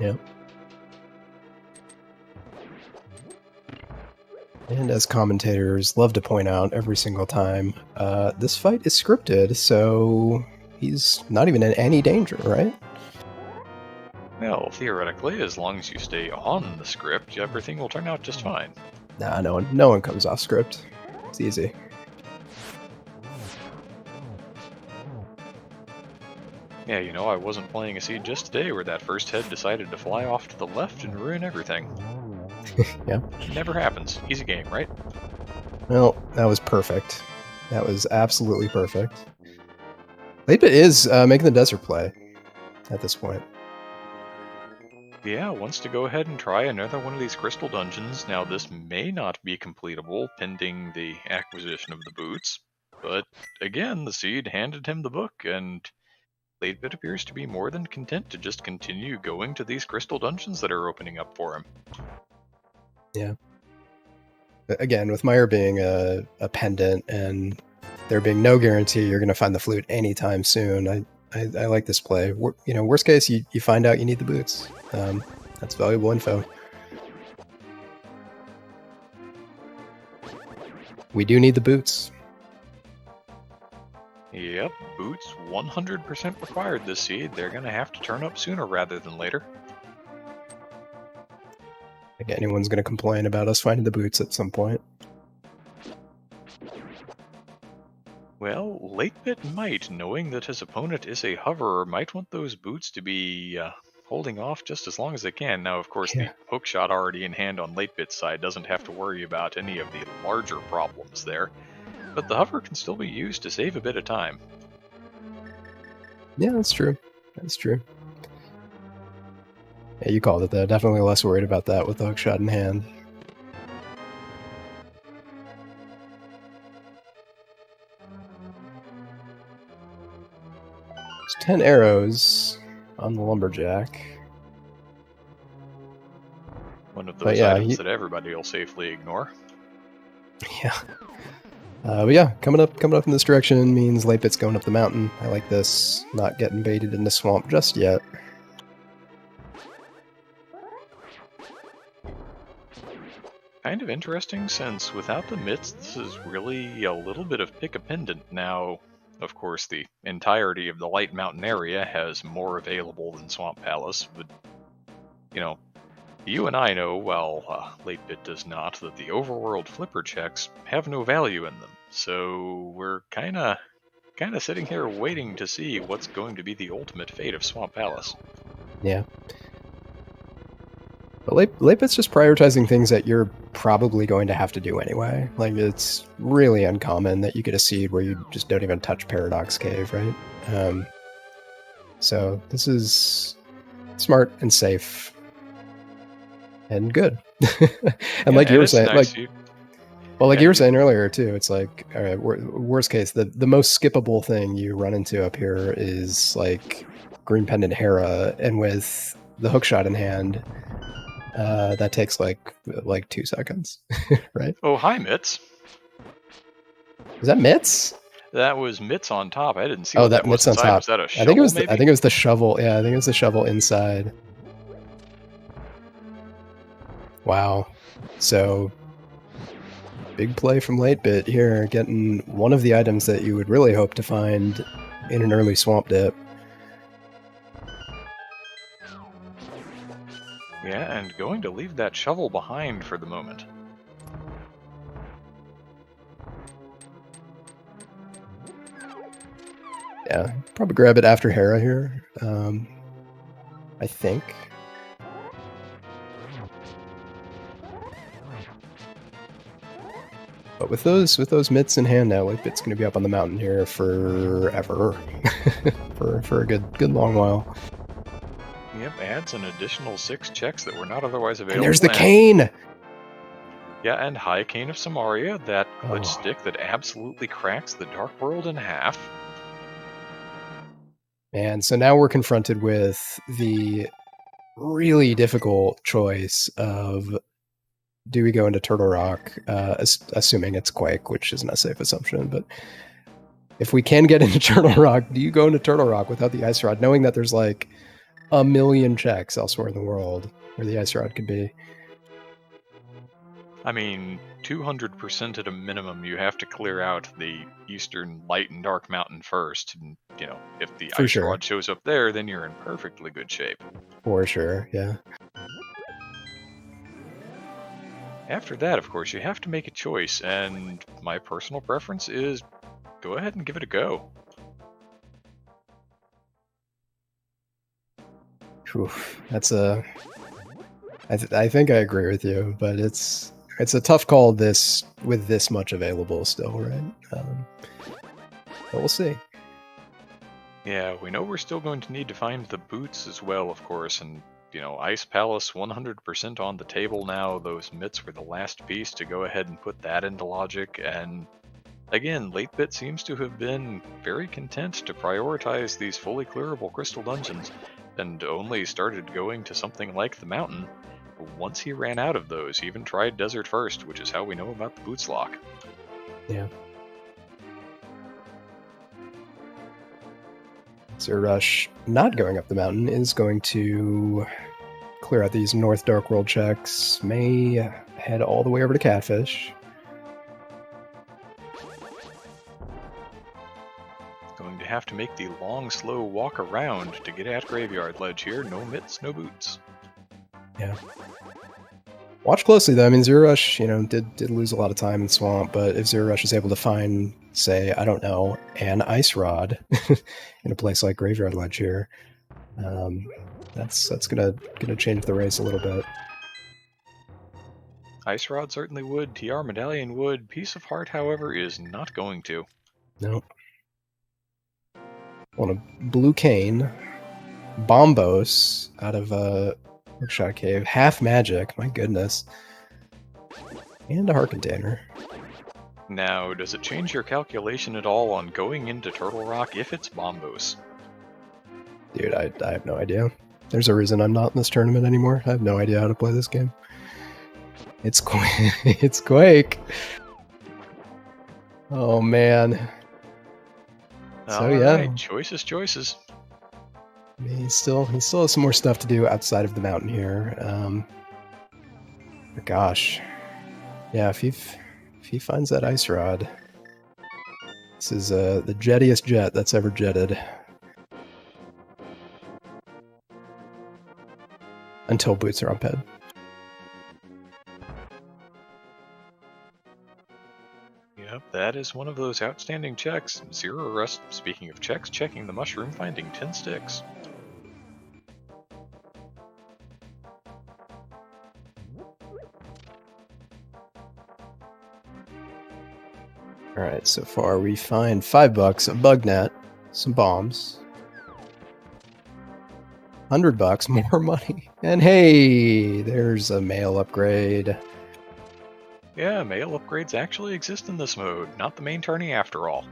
Yeah. And as commentators love to point out every single time, this fight is scripted, so he's not even in any danger, right? Well, theoretically, as long as you stay on the script, everything will turn out just fine. Nah, no one comes off script. It's easy. Yeah, you know, I wasn't playing a seed just today where that first head decided to fly off to the left and ruin everything. Yeah. Never happens. Easy game, right? Well, that was perfect. That was absolutely perfect. Latebit is making the desert play at this point. Yeah, wants to go ahead and try another one of these crystal dungeons. Now, this may not be completable pending the acquisition of the boots, but again, the seed handed him the book, and Latebit appears to be more than content to just continue going to these crystal dungeons that are opening up for him. Yeah. again, with Meyer being a pendant and there being no guarantee you're going to find the flute anytime soon, I like this play. Worst case, you find out you need the boots. That's valuable info. We do need the boots. Yep, boots 100% required this seed. They're going to have to turn up sooner rather than later. I think anyone's going to complain about us finding the boots at some point. Well, latebit might, knowing that his opponent is a hoverer, might want those boots to be holding off just as long as they can. Now, of course, the hookshot already in hand on latebit's side doesn't have to worry about any of the larger problems there. But the hover can still be used to save a bit of time. Yeah, that's true. That's true. Yeah, you called it though. Definitely less worried about that with the hookshot in hand. There's 10 arrows on the lumberjack. One of those items that everybody will safely ignore. Yeah. But yeah, coming up in this direction means latebit's going up the mountain. I like this. Not getting baited in the swamp just yet. Kind of interesting, since without the mitts, this is really a little bit of pick a pendant. Now, of course, the entirety of the Light Mountain area has more available than Swamp Palace, but, you and I know, while latebit does not, that the overworld flipper checks have no value in them. So we're kind of sitting here waiting to see what's going to be the ultimate fate of Swamp Palace. Yeah. But latebit's just prioritizing things that you're probably going to have to do anyway. Like, it's really uncommon that you get a seed where you just don't even touch Paradox Cave, right? So this is smart and safe. And good. And like you were saying, nice. you were saying earlier too, it's like, all right, worst case, the most skippable thing you run into up here is like Green Pendant Hera, and with the hookshot in hand, that takes like 2 seconds, right? Oh, hi, Mitts. Is that Mitts? That was Mitts on top. I didn't see. Oh, that Mitts on top. Was that a shovel, I think it was the shovel. Yeah, I think it was the shovel inside. Wow. So, big play from latebit here, getting one of the items that you would really hope to find in an early swamp dip. Yeah, and going to leave that shovel behind for the moment. Yeah, probably grab it after Hera here, I think. But with those mitts in hand now, latebit's going to be up on the mountain here forever, for a good long while. Yep, adds an additional 6 checks that were not otherwise available. And there's the cane! Yeah, and High Cane of Samaria, that glitch stick that absolutely cracks the Dark World in half. And so now we're confronted with the really difficult choice of, do we go into Turtle Rock, assuming it's Quake, which isn't a safe assumption, but if we can get into Turtle Rock, do you go into Turtle Rock without the Ice Rod, knowing that there's like a million checks elsewhere in the world where the Ice Rod could be? I mean, 200% at a minimum, you have to clear out the Eastern Light and Dark Mountain first. And, if the Ice Rod shows up there, then you're in perfectly good shape. For sure, yeah. After that, of course, you have to make a choice, and my personal preference is go ahead and give it a go. Oof, that's I think I agree with you, but it's a tough call with this much available still, right? But we'll see. Yeah, we know we're still going to need to find the boots as well, of course, and Ice Palace 100% on the table now. Those mitts were the last piece to go ahead and put that into logic, and again, latebit seems to have been very content to prioritize these fully clearable crystal dungeons, and only started going to something like the mountain Once he ran out of those, he even tried Desert first, which is how we know about the Boots lock. Yeah. zer0rush, not going up the mountain, is going to clear out these North Dark World checks. May head all the way over to Catfish. Going to have to make the long, slow walk around to get at Graveyard Ledge here. No mitts, no boots. Yeah. Watch closely though. I mean, zer0rush, did lose a lot of time in Swamp, but if zer0rush is able to find, say, I don't know, an Ice Rod in a place like Graveyard Ledge here, that's gonna change the race a little bit. Ice Rod certainly would. TR Medallion would. Piece of Heart, however, is not going to. Nope. On a Blue Cane, Bombos out of Hookshot Cave, half magic, my goodness, and a Heart Container. Now, does it change your calculation at all on going into Turtle Rock if it's Bombos? Dude, I have no idea. There's a reason I'm not in this tournament anymore. I have no idea how to play this game. It's it's Quake. Oh man. So yeah, right. Choices. He still has some more stuff to do outside of the mountain here. But gosh, yeah, if he finds that Ice Rod, this is the jettiest jet that's ever jetted. Until boots are on ped. Yep, that is one of those outstanding checks. zer0rush, speaking of checks, checking the mushroom, finding 10 sticks. Alright, so far we find $5, a bug net, some bombs. $100, more money. And hey, there's a mail upgrade. Yeah, mail upgrades actually exist in this mode, not the main tourney after all.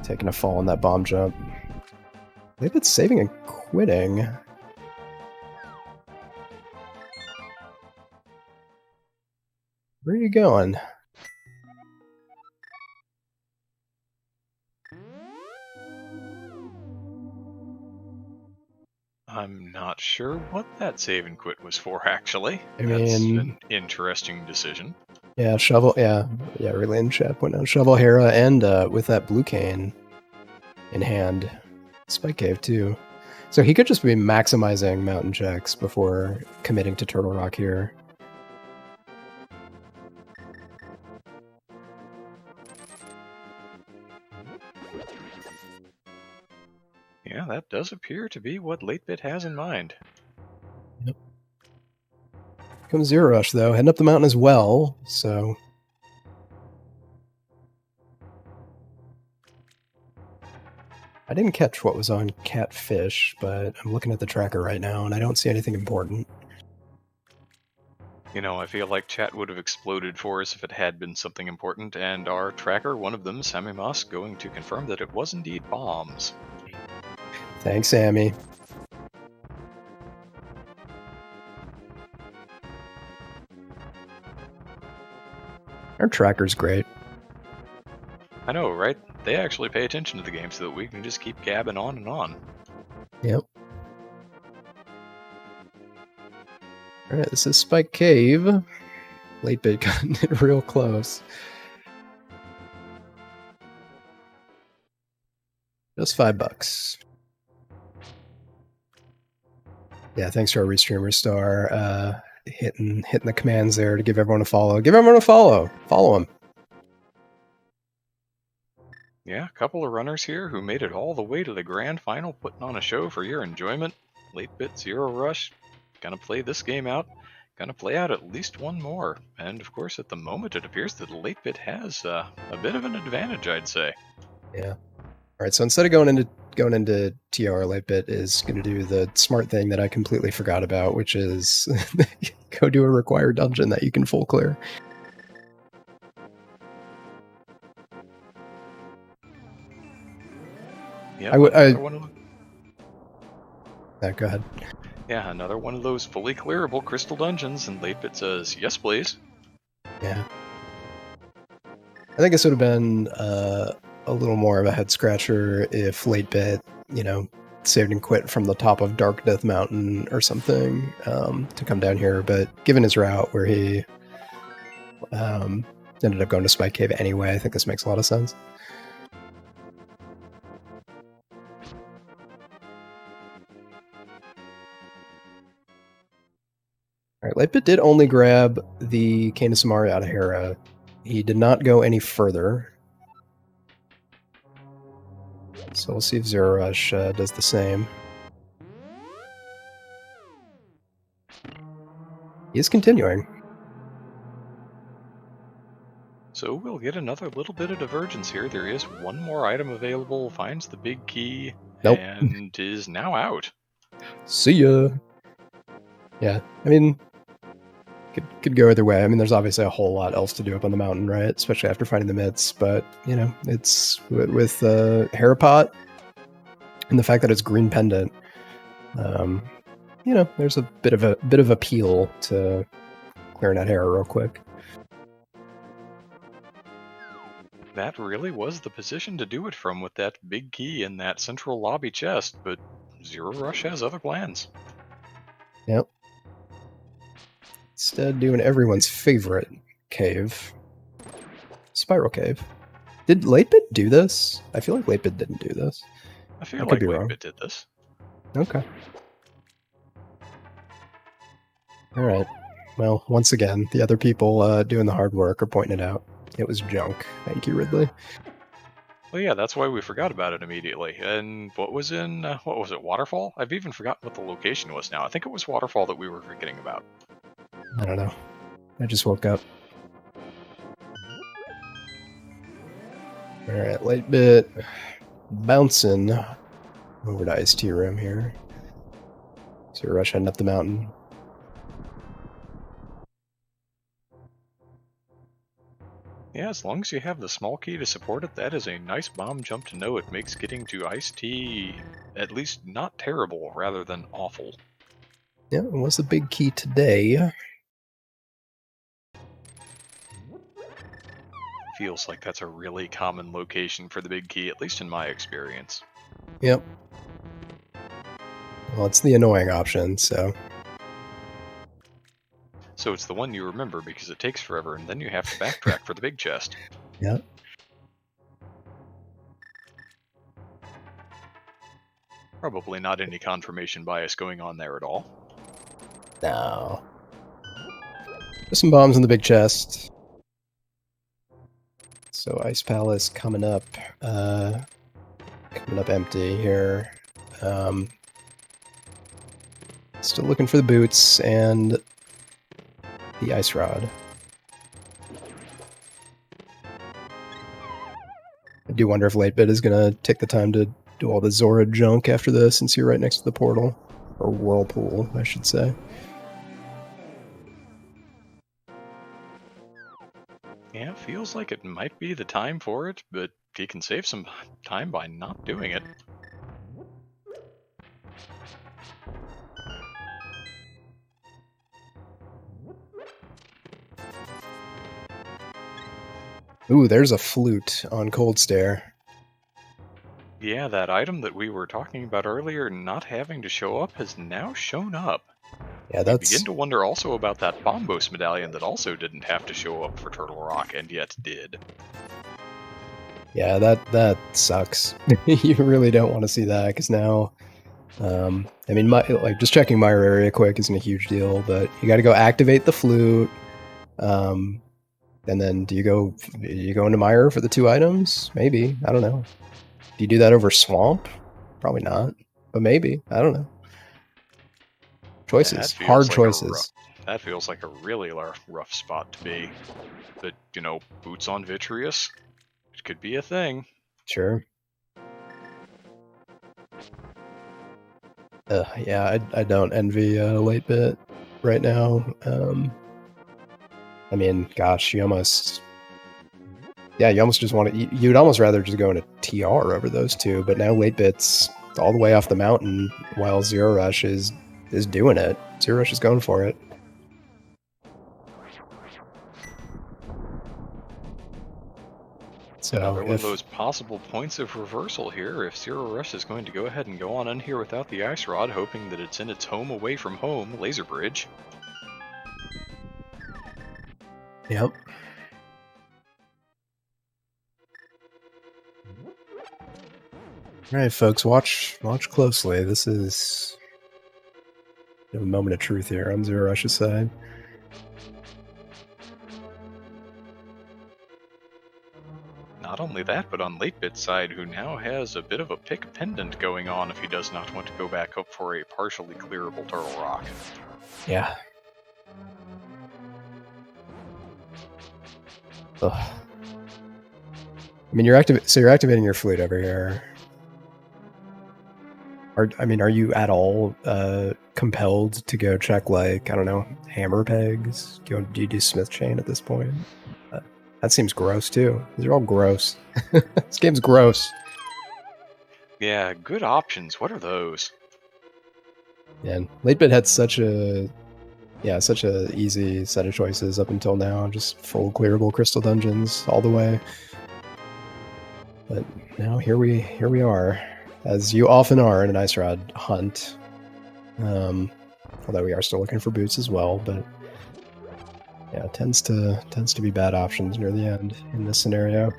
Taking a fall on that bomb jump. They've been saving and quitting. Where are you going? I'm not sure what that save and quit was for, actually. I That's mean, an interesting decision. Yeah, Shovel, yeah, really in chat point out Shovel Hera and with that Blue Cane in hand. Spike Cave too. So he could just be maximizing mountain checks before committing to Turtle Rock here. Yeah, that does appear to be what latebit has in mind. Yep. Comes zer0rush though, heading up the mountain as well, so... I didn't catch what was on Catfish, but I'm looking at the tracker right now and I don't see anything important. You know, I feel like chat would have exploded for us if it had been something important, and our tracker, one of them, Sammy Moss, going to confirm that it was indeed bombs. Thanks, Sammy. Our tracker's great. I know, right? They actually pay attention to the game so that we can just keep gabbing on and on. Yep. Alright, this is Spike Cave. Latebit gotten it real close. Just $5. Yeah, thanks to our restreamer star, hitting the commands there to give everyone a follow. Give everyone a follow! Follow him. Yeah, a couple of runners here who made it all the way to the grand final, putting on a show for your enjoyment. Latebit, zer0rush, gonna play this game out. Gonna play out at least one more. And of course, at the moment, it appears that latebit has a bit of an advantage, I'd say. Yeah. Alright, so instead of going into TR, latebit is going to do the smart thing that I completely forgot about, which is go do a required dungeon that you can full clear. Yeah, Go ahead. Yeah, another one of those fully clearable crystal dungeons, and latebit says, yes, please. Yeah. I think this would have been a little more of a head scratcher if latebit, saved and quit from the top of Dark Death Mountain or something to come down here. But given his route where he ended up going to Spike Cave anyway, I think this makes a lot of sense. All right, latebit did only grab the Cane of Samari out of Hera. He did not go any further. So we'll see if zer0rush does the same. He is continuing. So we'll get another little bit of divergence here. There is one more item available, finds the big key, Nope. and is now out. See ya. Yeah, I mean, could go either way. I mean, there's obviously a whole lot else to do up on the mountain, right? Especially after finding the myths. But it's with Herapot and the fact that it's green pendant. There's a bit of appeal to clearing out Hera real quick. That really was the position to do it from, with that big key in that central lobby chest, but zer0rush has other plans. Yep. Instead, doing everyone's favorite cave. Spiral Cave. Did latebit do this? I feel like latebit didn't do this. I feel like latebit did this. Okay. Alright. Well, once again, the other people doing the hard work are pointing it out. It was junk. Thank you, Ridley. Well, yeah, that's why we forgot about it immediately. And what was in, what was it, Waterfall? I've even forgotten what the location was now. I think it was Waterfall that we were forgetting about. I don't know. I just woke up. Alright, latebit. Bouncing over to Ice Tea Room here. zer0rush heading up the mountain. Yeah, as long as you have the small key to support it, that is a nice bomb jump to know. It makes getting to Ice Tea at least not terrible, rather than awful. Yeah, it was the big key today. Feels like that's a really common location for the big key, at least in my experience. Yep. Well, it's the annoying option, so... So it's the one you remember because it takes forever, and then you have to backtrack for the big chest. Yep. Probably not any confirmation bias going on there at all. No. Just some bombs in the big chest. So Ice Palace coming up empty here. Still looking for the boots and the ice rod. I do wonder if latebit is gonna take the time to do all the Zora junk after this, since you're right next to the portal. Or whirlpool, I should say. Yeah, feels like it might be the time for it, but he can save some time by not doing it. Ooh, there's a flute on Cold Stare. Yeah, that item that we were talking about earlier not having to show up has now shown up. Yeah, that's... I begin to wonder also about that Bombos medallion that also didn't have to show up for Turtle Rock, and yet did. Yeah, that sucks. You really don't want to see that, because now... I mean, just checking Mire area quick isn't a huge deal, but you got to go activate the flute. And then do you go into Mire for the 2 items? Maybe. I don't know. Do you do that over Swamp? Probably not. But maybe. I don't know. Choices. Hard choices. That feels like a really rough spot to be. But, boots on Vitreous, it could be a thing. Sure. Yeah, I don't envy latebit right now. I mean, gosh, you almost just want to... You'd almost rather just go into TR over those 2, but now latebit's all the way off the mountain while zer0rush is doing it. zer0rush is going for it. So another one of those possible points of reversal here. If zer0rush is going to go ahead and go on in here without the ice rod, hoping that it's in its home away from home laser bridge. Yep. All right, folks, watch closely. This is a moment of truth here on zer0rush's side. Not only that, but on latebit's side, who now has a bit of a pick pendant going on if he does not want to go back up for a partially clearable turtle rock. Yeah. Ugh. I mean, you're activating your flute over here. Are you at all compelled to go check, like, I don't know, hammer pegs? Do you do smith chain at this point? That seems gross too. These are all gross. This game's gross. Yeah, good options. What are those? Man, latebit had such a easy set of choices up until now. Just full clearable crystal dungeons all the way. But now here we are, as you often are in an ice rod hunt. Although we are still looking for boots as well, but yeah, it tends to be bad options near the end in this scenario.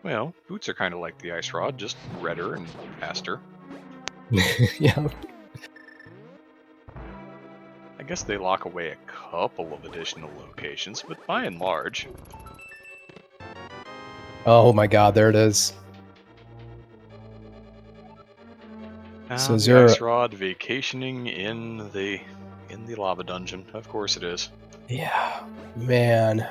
Well, boots are kind of like the ice rod, just redder and faster. Yeah. I guess they lock away a couple of additional locations, but by and large... Oh my god, there it is. So the ice rod vacationing in the lava dungeon. Of course it is. Yeah, man.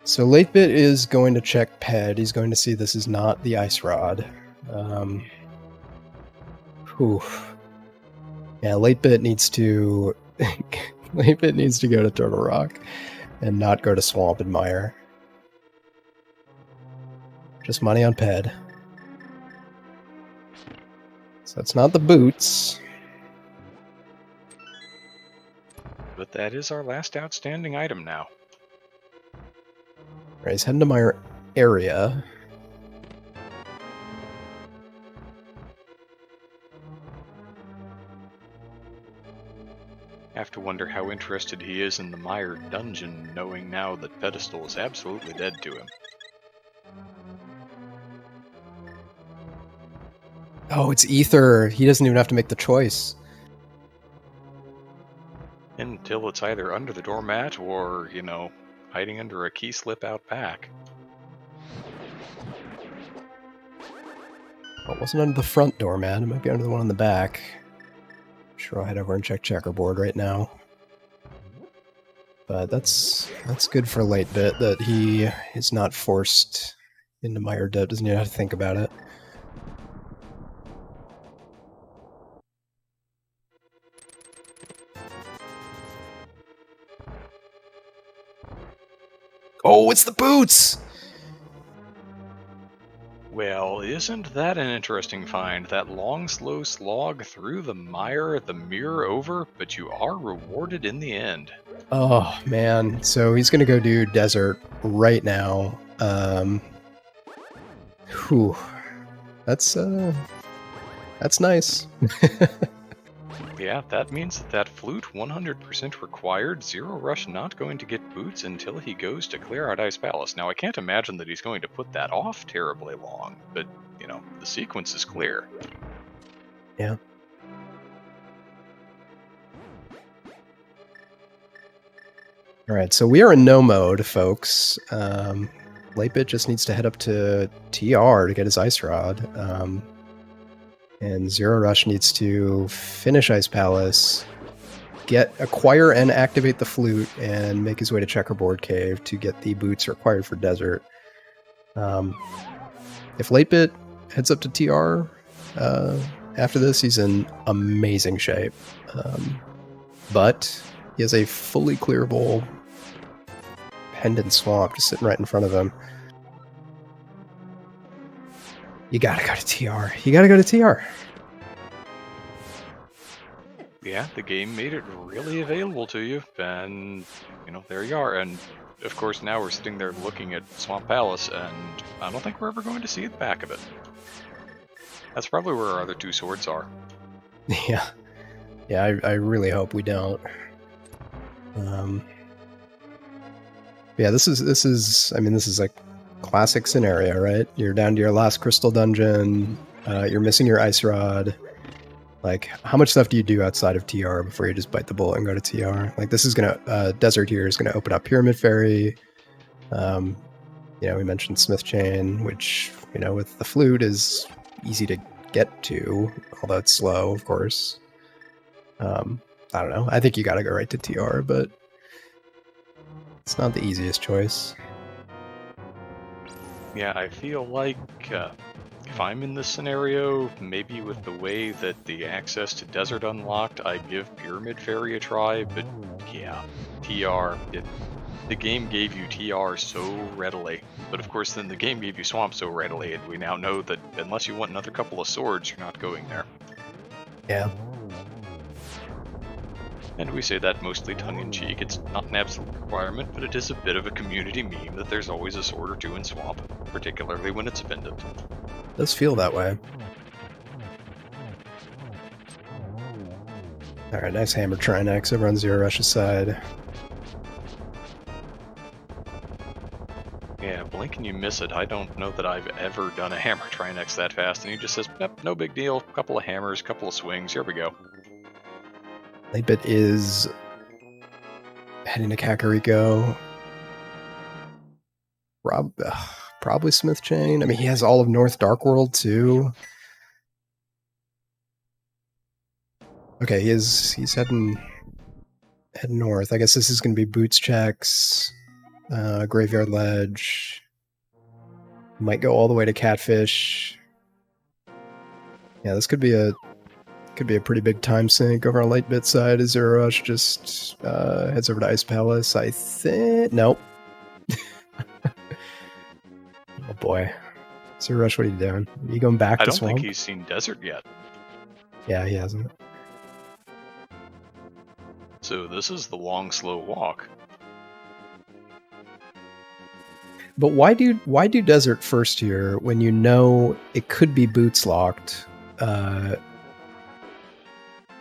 So latebit is going to check ped. He's going to see this is not the ice rod. Yeah, latebit needs to latebit needs to go to Turtle Rock and not go to Swamp and Mire. Just money on ped. So it's not the boots. But that is our last outstanding item now. Alright, he's heading to my area. Have to wonder how interested he is in the Mire dungeon, knowing now that Pedestal is absolutely dead to him. Oh, it's Ether. He doesn't even have to make the choice. Until it's either under the doormat or, you know, hiding under a key slip out back. Well, it wasn't under the front doormat. It might be under the one on the back. Sure, I'll head over and check checkerboard right now. But that's good for latebit that he is not forced into Mire debt. Doesn't even have to think about it. Oh, it's the boots! Well, isn't that an interesting find? That long, slow slog through the mire, the mirror over, but you are rewarded in the end. Oh, man. So he's going to go do desert right now. Whew. That's nice. Yeah, that means that flute 100% required. zer0rush not going to get boots until he goes to clear out Ice Palace. Now, I can't imagine that he's going to put that off terribly long, but, you know, the sequence is clear. Yeah. Alright, so we are in no mode, folks. Latebit just needs to head up to TR to get his Ice Rod. And zer0rush needs to finish Ice Palace, acquire and activate the flute, and make his way to Checkerboard Cave to get the boots required for desert. If latebit heads up to TR after this, he's in amazing shape. But he has a fully clearable Pendant Swamp just sitting right in front of him. You gotta go to TR. You gotta go to TR. Yeah, the game made it really available to you, and, you know, there you are. And, of course, now we're sitting there looking at Swamp Palace, and I don't think we're ever going to see the back of it. That's probably where our other two swords are. Yeah. Yeah, I really hope we don't. Yeah, this is I mean, this is a classic scenario, right? You're down to your last crystal dungeon, you're missing your ice rod. Like, how much stuff do you do outside of TR before you just bite the bullet and go to TR? Like, this is gonna, Desert here is gonna open up Pyramid Fairy. You know, we mentioned Smith Chain, which, you know, with the flute is easy to get to, although it's slow, of course. I don't know. I think you gotta go right to TR, but it's not the easiest choice. Yeah, I feel like if I'm in this scenario, maybe with the way that the access to Desert unlocked, I'd give Pyramid Fairy a try, but yeah, TR, the game gave you TR so readily. But of course, then the game gave you Swamp so readily, and we now know that unless you want another couple of swords, you're not going there. Yeah. And we say that mostly tongue-in-cheek. It's not an absolute requirement, but it is a bit of a community meme that there's always a sword or two in Swamp, particularly when it's pendant. It does feel that way. Alright, nice hammer Trinex over on zer0rush's side. Yeah, blink and you miss it. I don't know that I've ever done a hammer Trinex that fast, and he just says, yep, no big deal, couple of hammers, couple of swings, here we go. latebit is heading to Kakariko. Probably Smith Chain. I mean, he has all of North Dark World too. Okay, he's heading north. I guess this is going to be Boots checks, Graveyard Ledge. Might go all the way to Catfish. Yeah, this could be a pretty big time sink over on latebit side. As zer0rush just heads over to Ice Palace. I think nope. Oh boy, zer0rush, what are you doing? Are you going back to Swamp? I don't think he's seen Desert yet. Yeah, he hasn't. So this is the long, slow walk. But why do Desert first here when you know it could be Boots locked? I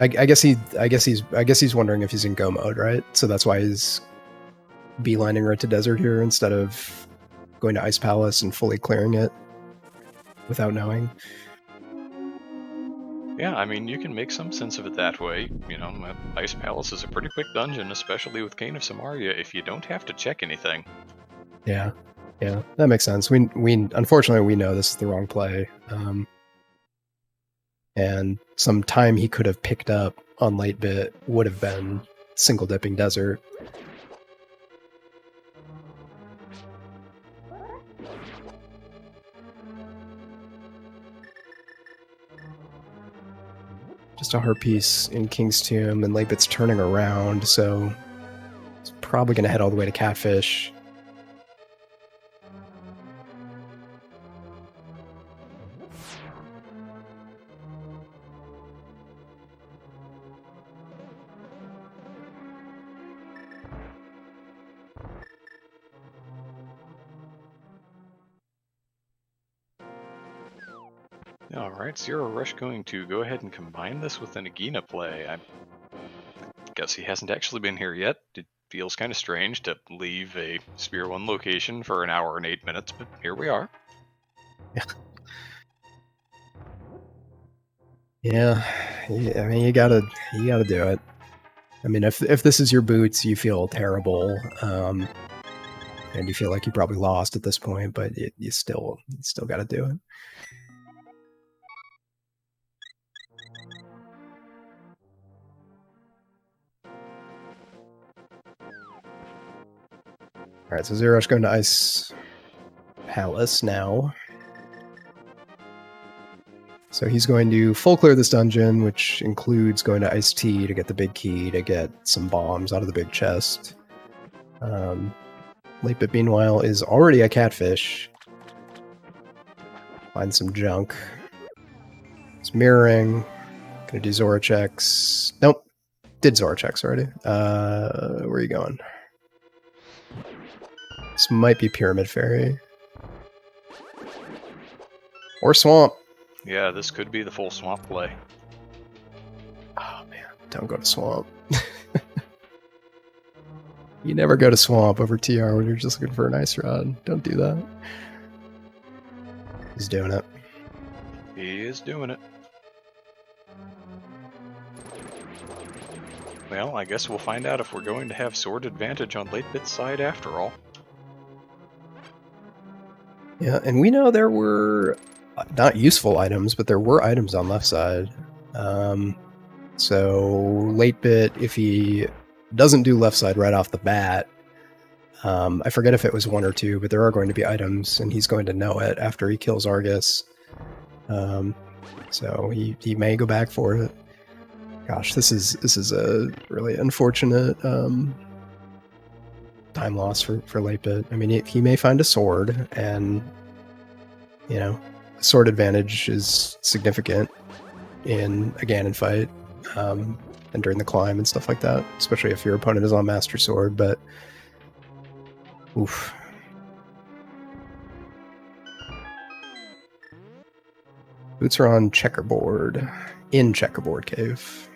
guess he's wondering if he's in go mode, right? So that's why he's beelining right to Desert here instead of going to Ice Palace and fully clearing it without knowing. Yeah, I mean, you can make some sense of it that way. You know, Ice Palace is a pretty quick dungeon, especially with Cane of Samaria, if you don't have to check anything. Yeah, that makes sense. We unfortunately we know this is the wrong play. And some time he could have picked up on latebit would have been single dipping Desert. Just a heart piece in King's Tomb, and latebit's turning around, so it's probably going to head all the way to Catfish. Alright, zer0rush going to go ahead and combine this with an Agina play. I guess he hasn't actually been here yet. It feels kind of strange to leave a Spear 1 location for an hour and 8 minutes, but here we are. Yeah, I mean, you gotta do it. I mean, if this is your Boots, you feel terrible, and you feel like you probably lost at this point, but you still gotta do it. Alright, so zer0rush going to Ice Palace now. So he's going to full clear this dungeon, which includes going to Ice Tea to get the big key, to get some bombs out of the big chest. And Latebit, meanwhile, is already a catfish. Find some junk. It's mirroring. Gonna do Zora checks. Nope. Did Zora checks already. Where are you going? This might be Pyramid Fairy. Or Swamp. Yeah, this could be the full swamp play. Oh man, don't go to Swamp. You never go to Swamp over TR when you're just looking for an ice rod. Don't do that. He's doing it. He is doing it. Well, I guess we'll find out if we're going to have sword advantage on Latebit's side after all. Yeah, and we know there were not useful items, but there were items on left side. So Latebit, if he doesn't do left side right off the bat, I forget if it was 1 or 2, but there are going to be items, and he's going to know it after he kills Argus. So he may go back for it. Gosh, this is a really unfortunate time loss for Latebit. I mean, he may find a sword, and you know, sword advantage is significant in a Ganon fight, and during the climb and stuff like that, especially if your opponent is on Master Sword. But oof. Boots are on checkerboard, in checkerboard cave.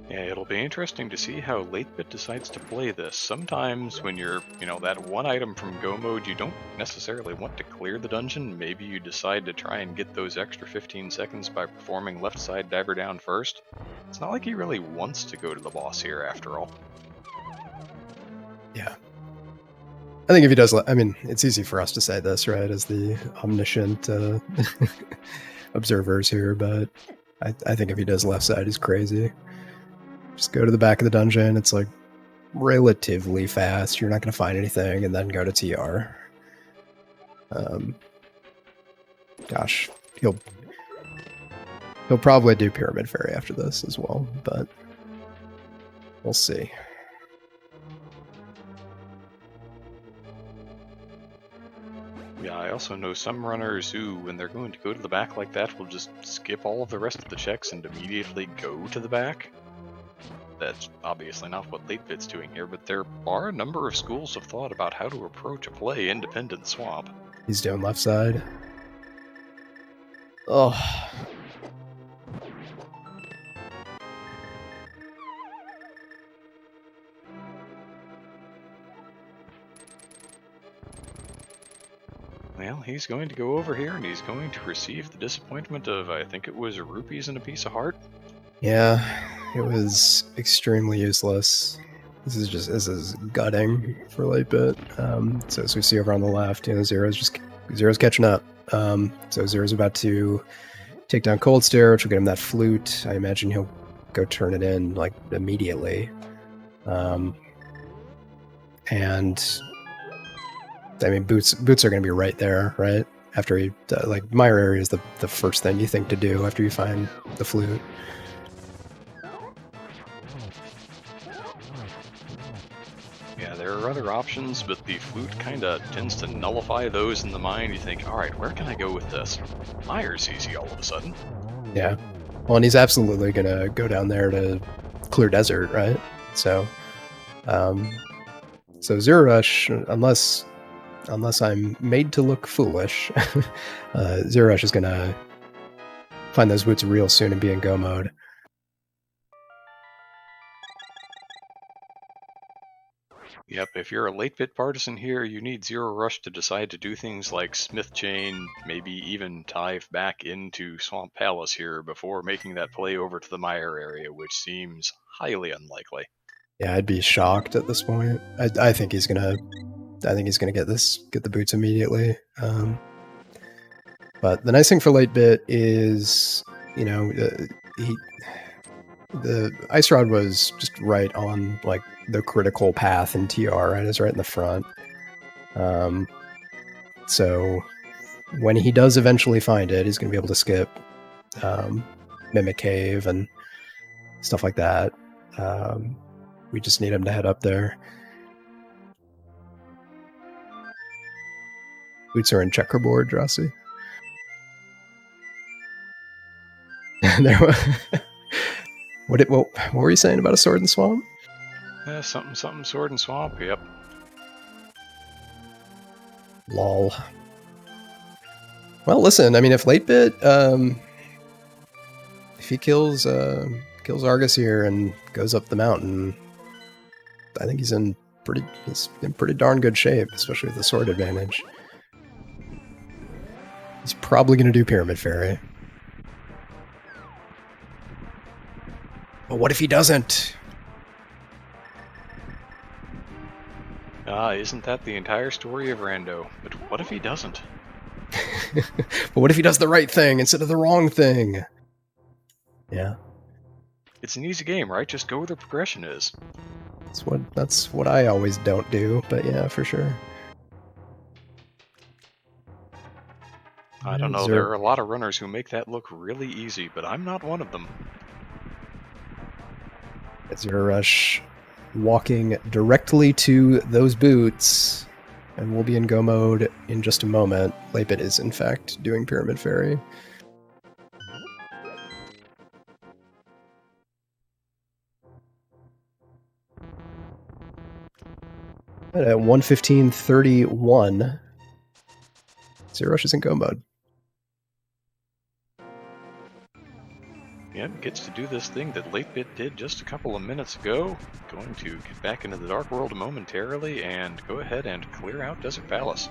Yeah, it'll be interesting to see how Latebit decides to play this. Sometimes when you're, that one item from Go mode, you don't necessarily want to clear the dungeon. Maybe you decide to try and get those extra 15 seconds by performing left side diver down first. It's not like he really wants to go to the boss here after all. Yeah. I think if he does, I mean, it's easy for us to say this, right, as the omniscient observers here, but I think if he does left side, he's crazy. Just go to the back of the dungeon. It's like relatively fast. You're not going to find anything, and then go to TR. Gosh, he'll probably do Pyramid Fairy after this as well, but we'll see. Yeah, I also know some runners who, when they're going to go to the back like that, will just skip all of the rest of the checks and immediately go to the back. That's obviously not what Latebit's doing here, but there are a number of schools of thought about how to approach a play independent swamp. He's doing left side. Oh. Well, he's going to go over here and he's going to receive the disappointment of, I think it was rupees and a piece of heart. Yeah, it was extremely useless. This is gutting for Latebit. So as we see over on the left, Zero's catching up. So Zero's about to take down Cold Stare, which will get him that flute. I imagine he'll go turn it in like immediately. And I mean, boots are going to be right there, right? After he, like, Mire area is the first thing you think to do after you find the flute. Yeah, there are other options, but the flute kind of tends to nullify those in the mind. You think, alright, where can I go with this? Mire's easy all of a sudden. Yeah. Well, and he's absolutely going to go down there to clear desert, right? So, zer0rush, unless I'm made to look foolish, zer0rush is going to find those boots real soon and be in go mode. Yep, if you're a Latebit partisan here, you need zer0rush to decide to do things like Smith Chain, maybe even dive back into Swamp Palace here before making that play over to the Mire area, which seems highly unlikely. Yeah, I'd be shocked at this point. I think he's gonna get the boots immediately. But the nice thing for Latebit is, the Ice Rod was just right on like the critical path in TR, right? It's right in the front. So when he does eventually find it, he's going to be able to skip Mimic Cave and stuff like that. We just need him to head up there. Boots are in checkerboard, Drosy. What were you saying about a sword and swamp? Something sword and swamp, yep. Lol. Well, listen, I mean, if latebit, if he kills Argus here and goes up the mountain, I think he's in pretty darn good shape, especially with the sword advantage. He's probably going to do Pyramid Fairy. But what if he doesn't? Isn't that the entire story of Rando? But what if he doesn't? But what if he does the right thing instead of the wrong thing? Yeah. It's an easy game, right? Just go where the progression is. That's what I always don't do, but yeah, for sure. I don't know, there are a lot of runners who make that look really easy, but I'm not one of them. zer0rush walking directly to those boots, and we'll be in go mode in just a moment. latebit is, in fact, doing Pyramid Fairy. At 1:15:31, zer0rush is in go mode. Yep, gets to do this thing that latebit did just a couple of minutes ago. Going to get back into the Dark World momentarily and go ahead and clear out Desert Palace.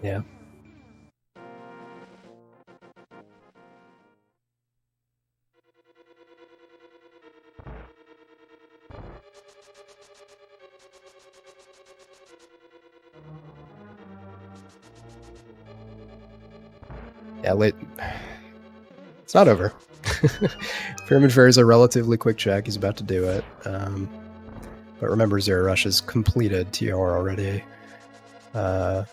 Yeah. Yeah, it's not over. Pyramid Fairy is a relatively quick check. He's about to do it. But remember, zer0rush has completed TR already. He's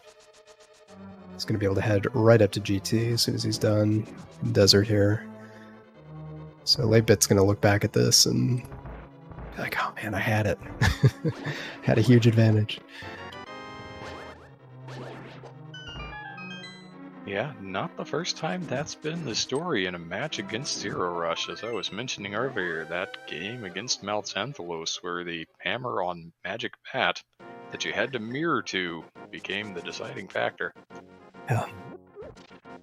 going to be able to head right up to GT as soon as he's done Desert here. So latebit's going to look back at this and be like, oh man, I had it. Had a huge advantage. Yeah, not the first time that's been the story in a match against zer0rush. As I was mentioning earlier, that game against Maltanthalos, where the hammer on Magic Bat that you had to mirror to became the deciding factor. Yeah.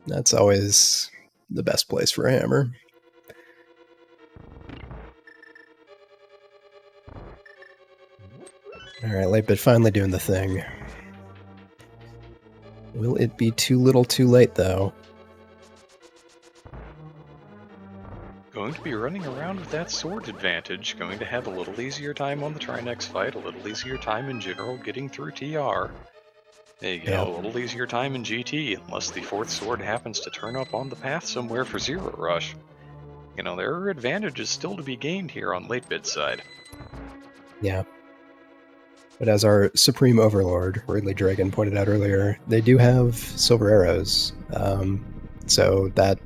That's always the best place for a hammer. Alright, latebit finally doing the thing. Will it be too little too late, though? Going to be running around with that sword advantage, going to have a little easier time on the Trinex fight, a little easier time in general getting through TR. There you go, a little easier time in GT, unless the fourth sword happens to turn up on the path somewhere for zer0rush. You know, there are advantages still to be gained here on latebit's side. Yeah. But as our Supreme Overlord, Ridley Dragon, pointed out earlier, they do have silver arrows. So that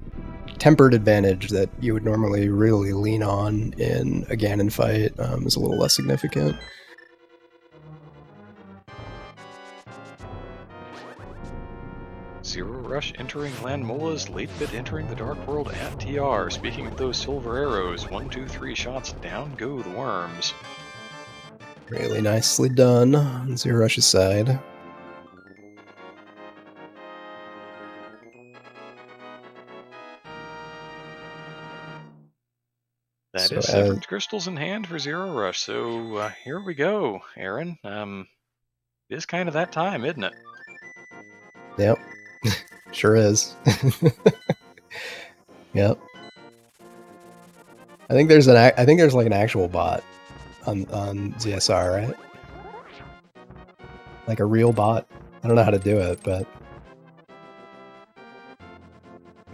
tempered advantage that you would normally really lean on in a Ganon fight is a little less significant. zer0rush entering Landmola's, latebit entering the Dark World at TR. Speaking of those silver arrows, 1, 2, 3 shots, down go the worms. Really nicely done on zer0rush's side. That is 7 crystals in hand for zer0rush, so here we go, Aaron. It is kind of that time, isn't it? Yep. Sure is. Yep. I think there's like an actual bot on ZSR, right? Like a real bot. I don't know how to do it, but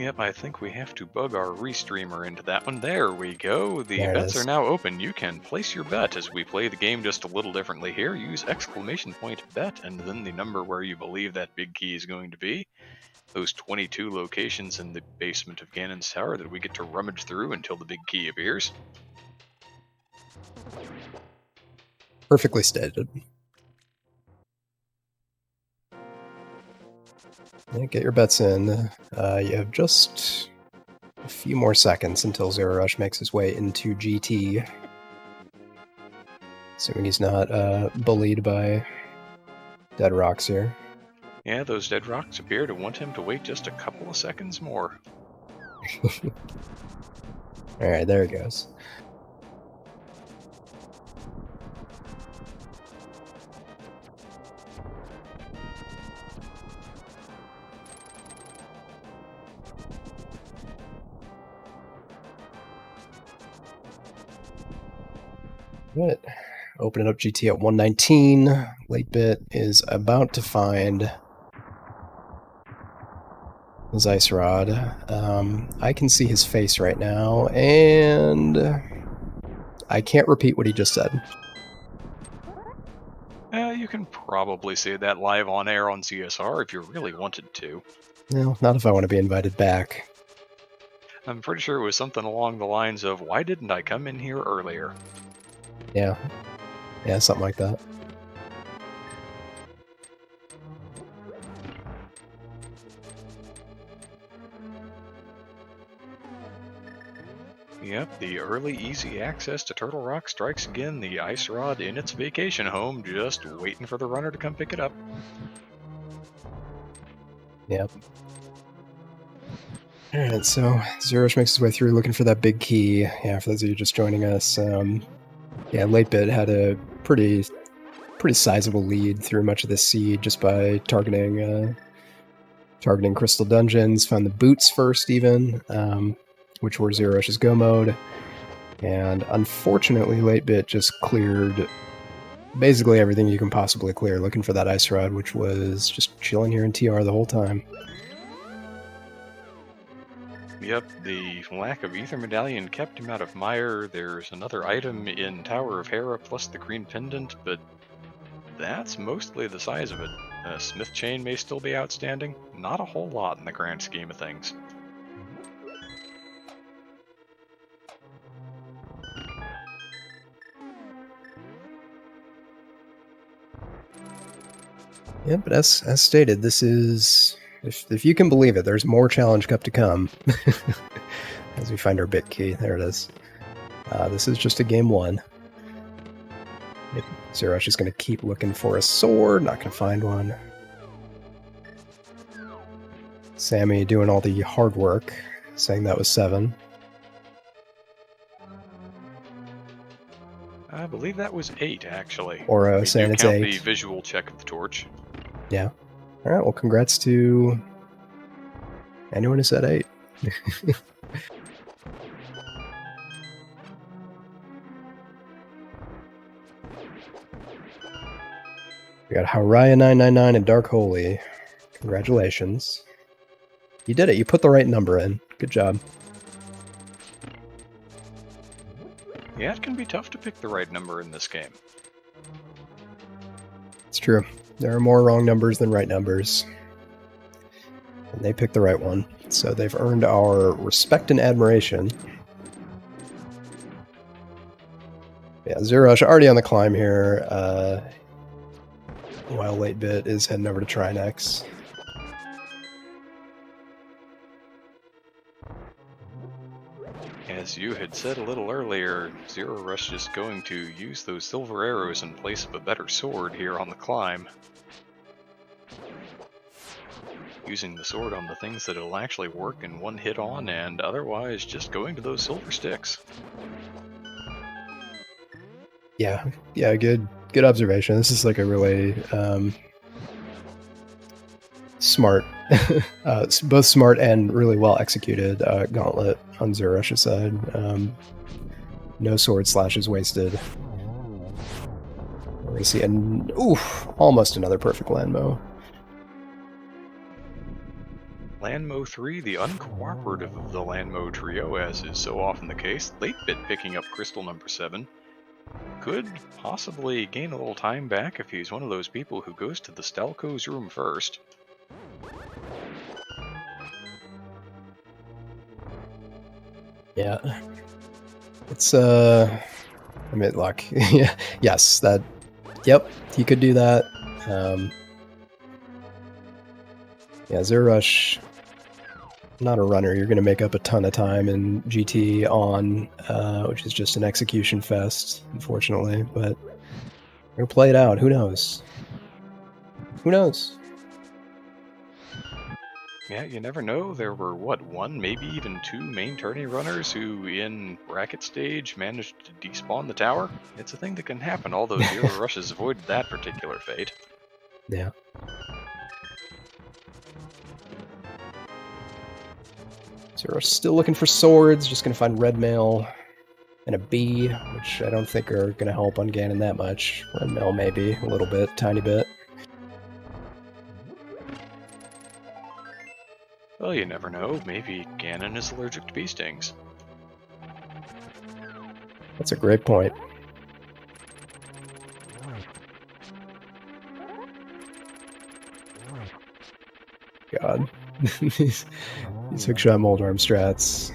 Yep, I think we have to bug our restreamer into that one. There we go. The There it bets is. are now open. You can place your bet as we play the game just a little differently here. Use exclamation point bet and then the number where you believe that big key is going to be. Those 22 locations in the basement of Ganon's Tower that we get to rummage through until the big key appears. Perfectly stated. Yeah, get your bets in. You have just a few more seconds until zer0rush makes his way into GT. Assuming he's not bullied by dead rocks here. Yeah, those dead rocks appear to want him to wait just a couple of seconds more. Alright, there he goes. Right. Opening up GT at 119. latebit is about to find his ice rod. I can see his face right now, and I can't repeat what he just said. You can probably say that live on air on CSR if you really wanted to. No, not if I want to be invited back. I'm pretty sure it was something along the lines of, why didn't I come in here earlier? Yeah. Yeah, something like that. Yep, the early easy access to Turtle Rock strikes again, the ice rod in its vacation home, just waiting for the runner to come pick it up. Yep. Alright, so zer0rush makes his way through looking for that big key. Yeah, for those of you just joining us, yeah, latebit had a pretty sizable lead through much of this seed just by targeting crystal dungeons. Found the boots first, even, which were zer0rush's go mode, and unfortunately, latebit just cleared basically everything you can possibly clear, looking for that ice rod, which was just chilling here in TR the whole time. Yep, the lack of Ether Medallion kept him out of Mire. There's another item in Tower of Hera plus the green pendant, but that's mostly the size of it. Smith Chain may still be outstanding. Not a whole lot in the grand scheme of things. Yeah, but as stated, this is, if you can believe it, there's more Challenge Cup to come. As we find our bit key, there it is. This is just a game one. zer0rush is going to keep looking for a sword, not going to find one. Sammy doing all the hard work, saying that was 7. I believe that was 8, actually. Or saying it's 8. Count the visual check of the torch. Yeah. All right. Well, congrats to anyone who said 8. We got Haraya999 and Dark Holy. Congratulations. You did it. You put the right number in. Good job. Yeah, it can be tough to pick the right number in this game. It's true. There are more wrong numbers than right numbers. And they picked the right one. So they've earned our respect and admiration. Yeah, zer0rush already on the climb here. While latebit is heading over to Trinex. As you had said a little earlier, zer0rush is going to use those silver arrows in place of a better sword here on the climb. Using the sword on the things that it'll actually work in one hit on, and otherwise just going to those silver sticks. Yeah, good observation. This is like a really smart, both smart and really well executed gauntlet on zer0rush's side. No sword slashes wasted. We're gonna see almost another perfect landmo. Landmo 3, the uncooperative of the Landmo trio, as is so often the case, latebit picking up crystal number 7. Could possibly gain a little time back if he's one of those people who goes to the Stalco's room first. Yeah. It's, I mean, luck. Yeah. Yes, that, yep, he could do that. Yeah, zer0rush, not a runner. You're going to make up a ton of time in GT on, which is just an execution fest, unfortunately. But we're going to play it out. Who knows? Who knows? Yeah, you never know. There were, what, one, maybe even two main tourney runners who, in bracket stage, managed to despawn the tower. It's a thing that can happen, although zer0rushes avoided that particular fate. Yeah. zer0rush still looking for swords, just going to find red mail and a B, which I don't think are going to help on Ganon that much. Red mail maybe, a little bit, tiny bit. Well, you never know. Maybe Ganon is allergic to bee stings. That's a great point. God. these hookshot Moldorm strats.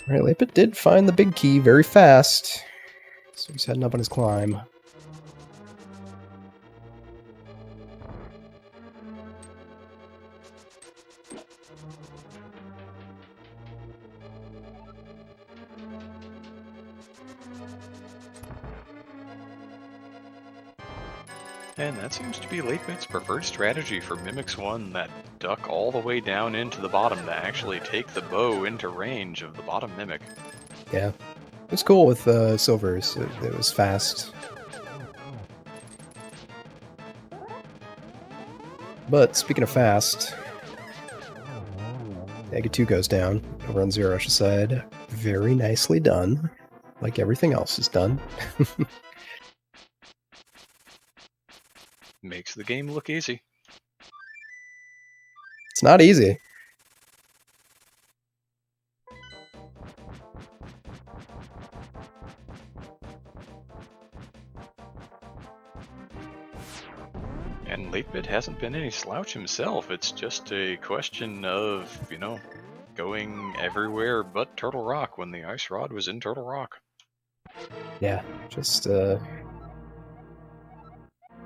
Alright, latebit did find the big key very fast. So he's heading up on his climb. And that seems to be latebit's preferred strategy for Mimics 1, that duck all the way down into the bottom to actually take the bow into range of the bottom Mimic. Yeah. It was cool with silvers. It was fast. But speaking of fast, Ega2 goes down over on zer0rush's side. Very nicely done. Like everything else is done. Makes the game look easy. It's not easy. And latebit hasn't been any slouch himself. It's just a question of, you know, going everywhere but Turtle Rock when the Ice Rod was in Turtle Rock. Yeah, just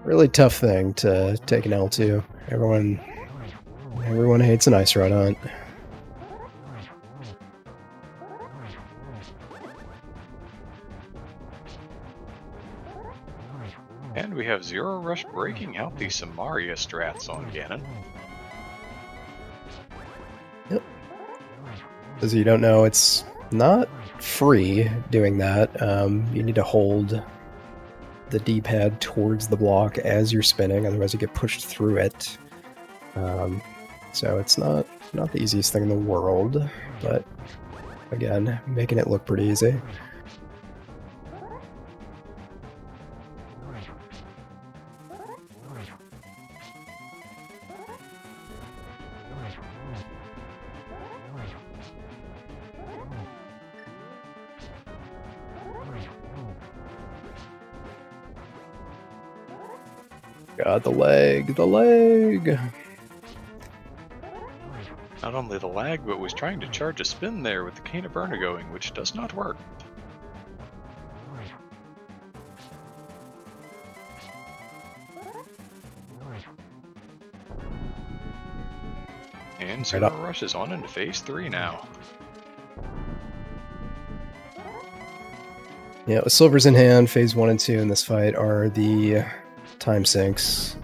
really tough thing to take an L2. Everyone hates an Ice Rod hunt. And we have zer0rush breaking out the Samaria strats on Ganon. Yep. As you don't know, it's not free doing that. You need to hold the D-pad towards the block as you're spinning, otherwise you get pushed through it. So it's not the easiest thing in the world, but again, making it look pretty easy. God, the leg! Not only the lag, but was trying to charge a spin there with the Cane of Burner going, which does not work. And zer0rush is on into phase 3 now. Yeah, with silvers in hand, phase 1 and 2 in this fight are the time sinks.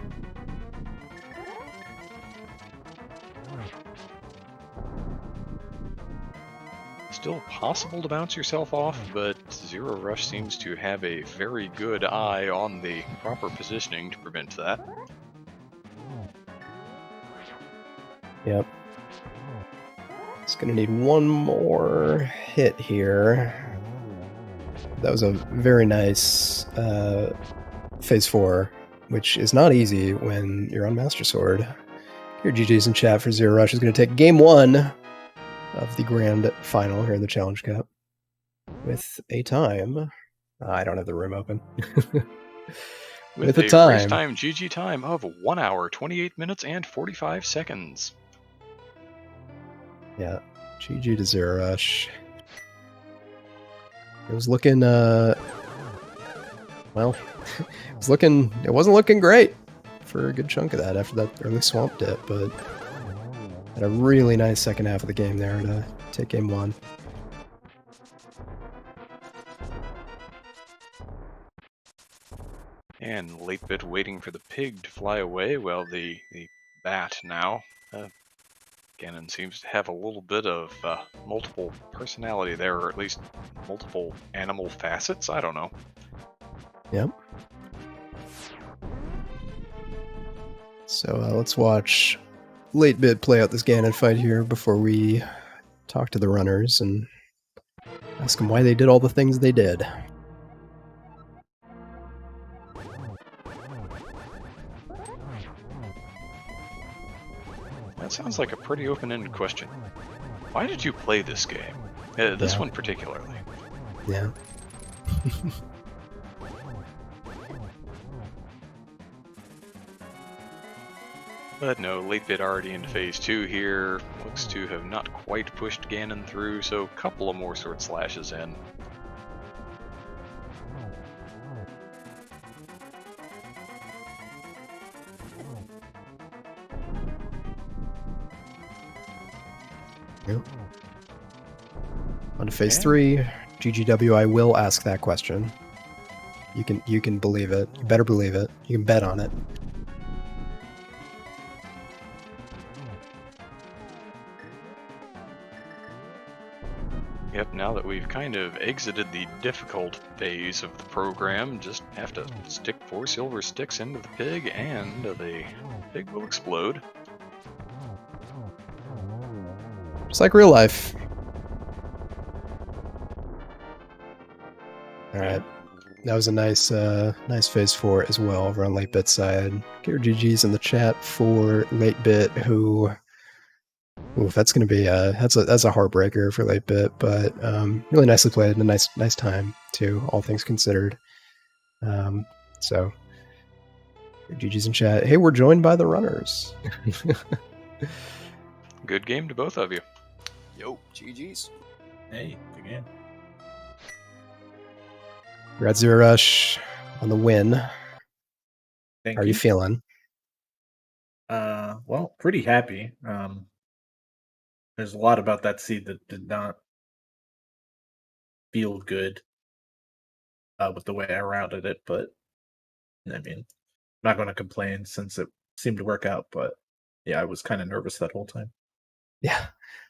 Still possible to bounce yourself off, but zer0rush seems to have a very good eye on the proper positioning to prevent that. Yep. It's gonna need one more hit here. That was a very nice phase 4 which is not easy when you're on Master Sword. Your GG's in chat for zer0rush is going to take game 1 of the grand final here in the Challenge Cup with a time. I don't have the room open. with a race time GG time of 1 hour, 28 minutes, and 45 seconds. Yeah, GG to zer0rush. It was looking, well, it wasn't looking great for a good chunk of that after that early swamp dip, but had a really nice second half of the game there to take game 1. And latebit waiting for the pig to fly away. Well, the bat now. Ganon seems to have a little bit of multiple personality there, or at least multiple animal facets. I don't know. Yep. So let's watch latebit play out this Ganon fight here before we talk to the runners and ask them why they did all the things they did. That sounds like a pretty open-ended question. Why did you play this game? This one particularly. Yeah. But no, latebit already into phase 2 here. Looks to have not quite pushed Ganon through, so a couple of more sword slashes in. Yep. On to phase 3. GGW, I will ask that question. You can believe it. You better believe it. You can bet on it. Yep, now that we've kind of exited the difficult phase of the program, just have to stick 4 silver sticks into the pig and the pig will explode. Just like real life. Alright. That was a nice nice phase 4 as well over on latebit's side. Get your GG's in the chat for latebit, who... Oof, that's going to be that's a heartbreaker for latebit, but really nicely played and a nice time too, all things considered. So, your GG's in chat. Hey, we're joined by the runners. Good game to both of you. Yo, GG's. Hey, good game. Congrats, zer0rush, on the win. Thank How are you feeling? Well, pretty happy. There's a lot about that seed that did not feel good with the way I routed it, but I mean, I'm not going to complain since it seemed to work out. But yeah, I was kind of nervous that whole time. Yeah.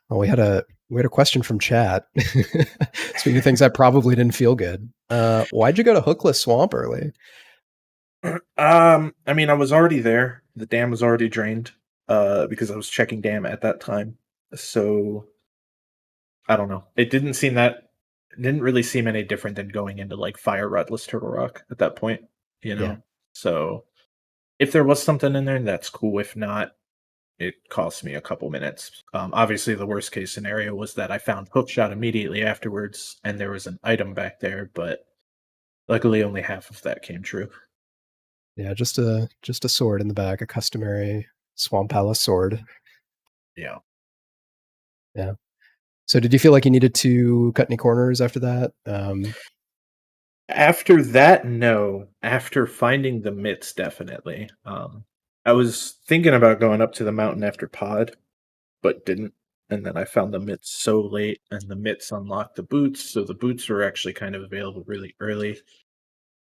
Well, we had a question from chat. Speaking of things that probably didn't feel good, why'd you go to Hookless Swamp early? I mean, I was already there. The dam was already drained because I was checking dam at that time. So I don't know. It didn't really seem any different than going into like Fire Rudless Turtle Rock at that point, you know. Yeah. So if there was something in there, that's cool. If not, it cost me a couple minutes. Obviously, the worst case scenario was that I found Hookshot immediately afterwards, and there was an item back there. But luckily, only half of that came true. Yeah, just a sword in the back, a customary Swamp Palace sword. Yeah. Yeah. So did you feel like you needed to cut any corners after that? After that, no. After finding the mitts, definitely. I was thinking about going up to the mountain after pod, but didn't. And then I found the mitts so late, and the mitts unlocked the boots, so the boots were actually kind of available really early,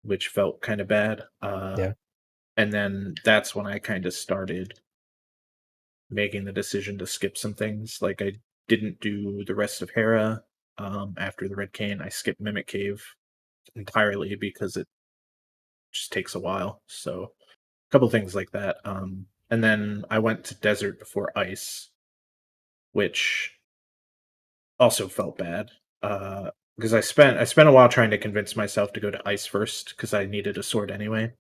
which felt kind of bad. Yeah. And then that's when I kind of started making the decision to skip some things. Like I didn't do the rest of Hera after the Red Cane. I skipped Mimic Cave entirely because it just takes a while. So a couple things like that. And then I went to Desert before Ice, which also felt bad because I spent a while trying to convince myself to go to Ice first because I needed a sword anyway.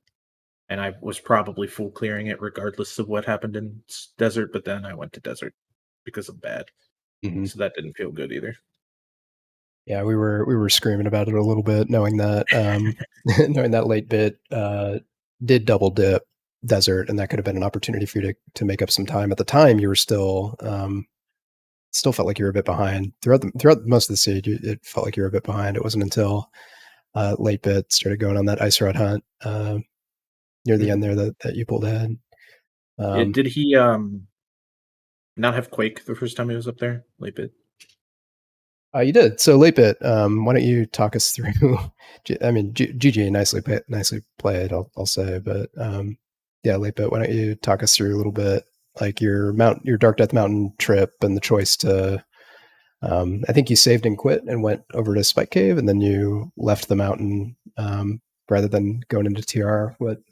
and I was probably full clearing it regardless of what happened in desert. But then I went to desert because of bad, so that didn't feel good either. Yeah, we were screaming about it a little bit, knowing that knowing that late bit did double dip desert, and that could have been an opportunity for you to make up some time. At the time, you were still felt like you were a bit behind throughout most of the seed. It felt like you were a bit behind. It wasn't until late bit started going on that ice rod hunt near the end there that you pulled ahead. Did he not have Quake the first time he was up there? Late bit. You did. So late bit. Why don't you talk us through? I mean, GG nicely played. I'll say, but yeah, late bit. Why don't you talk us through a little bit, like your Dark Death Mountain trip and the choice to. I think you saved and quit and went over to Spike Cave, and then you left the mountain rather than going into TR. What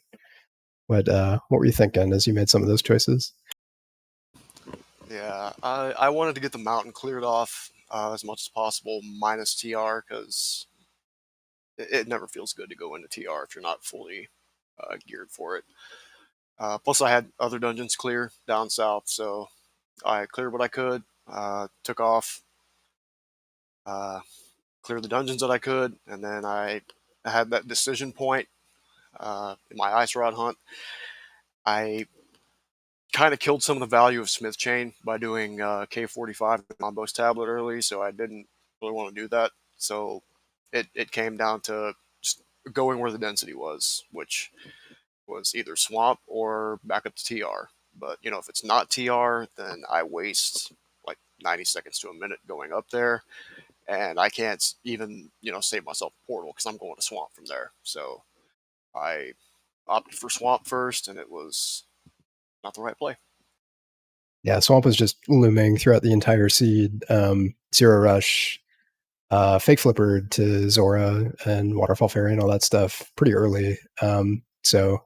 were you thinking as you made some of those choices? Yeah, I wanted to get the mountain cleared off as much as possible, minus TR, because it never feels good to go into TR if you're not fully geared for it. Plus, I had other dungeons clear down south, so I cleared what I could, took off, cleared the dungeons that I could, and then I had that decision point in my ice rod hunt. I kind of killed some of the value of Smith Chain by doing K45 on Bo's tablet early, so I didn't really want to do that. So it came down to just going where the density was, which was either swamp or back up to TR. But if it's not TR, then I waste like 90 seconds to a minute going up there, and I can't even save myself a portal because I'm going to swamp from there. So I opted for swamp first, and it was not the right play. Yeah, swamp was just looming throughout the entire seed. zer0rush, fake flippered to Zora and Waterfall Fairy and all that stuff pretty early. So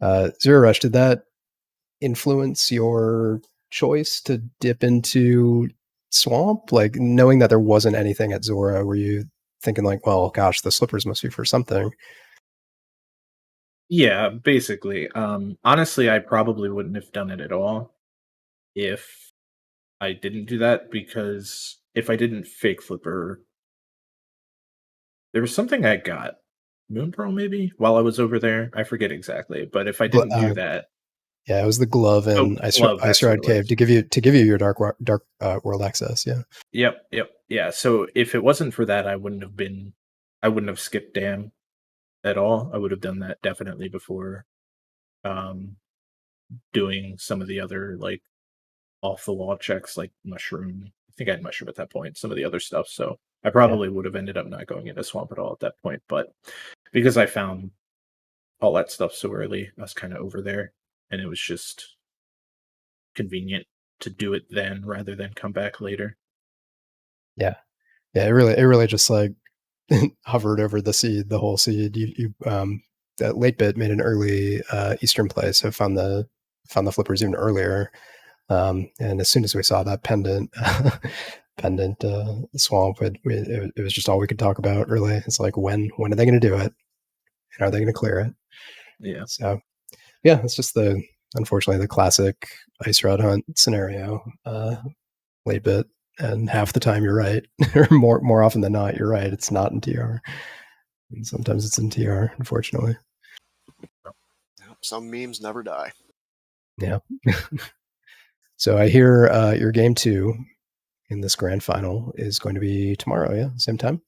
zer0rush, did that influence your choice to dip into swamp? Like, knowing that there wasn't anything at Zora, were you thinking like, well, gosh, the slippers must be for something? Yeah, basically. Honestly, I probably wouldn't have done it at all if I didn't do that, because if I didn't fake flipper, there was something I got. Moon Pearl, maybe, while I was over there. I forget exactly, but if I didn't do that, Yeah, it was the glove oh, in glove, Ice that's what Rod it Cave was. to give you your dark world access. Yeah. Yep. Yeah. So if it wasn't for that, I wouldn't have skipped Dam at all. I would have done that definitely before um doing some of the other like off the wall checks like mushroom. I think I had mushroom at that point, some of the other stuff. So I probably would have ended up not going into swamp at all at that point. But because I found all that stuff so early, I was kind of over there, and it was just convenient to do it then rather than come back later. Yeah. It really just like hovered over the whole seed. You that late bit made an early Eastern play, so found the flippers even earlier. And as soon as we saw that pendant swamp, it was just all we could talk about. Really, it's like, when are they going to do it? And are they going to clear it? Yeah. So yeah, it's just unfortunately the classic ice rod hunt scenario. Late bit, and half the time you're right, or more often than not you're right. It's not in TR, and sometimes it's in TR, unfortunately. Some memes never die. Yeah. So I hear your game 2 in this grand final is going to be tomorrow. Yeah, same time.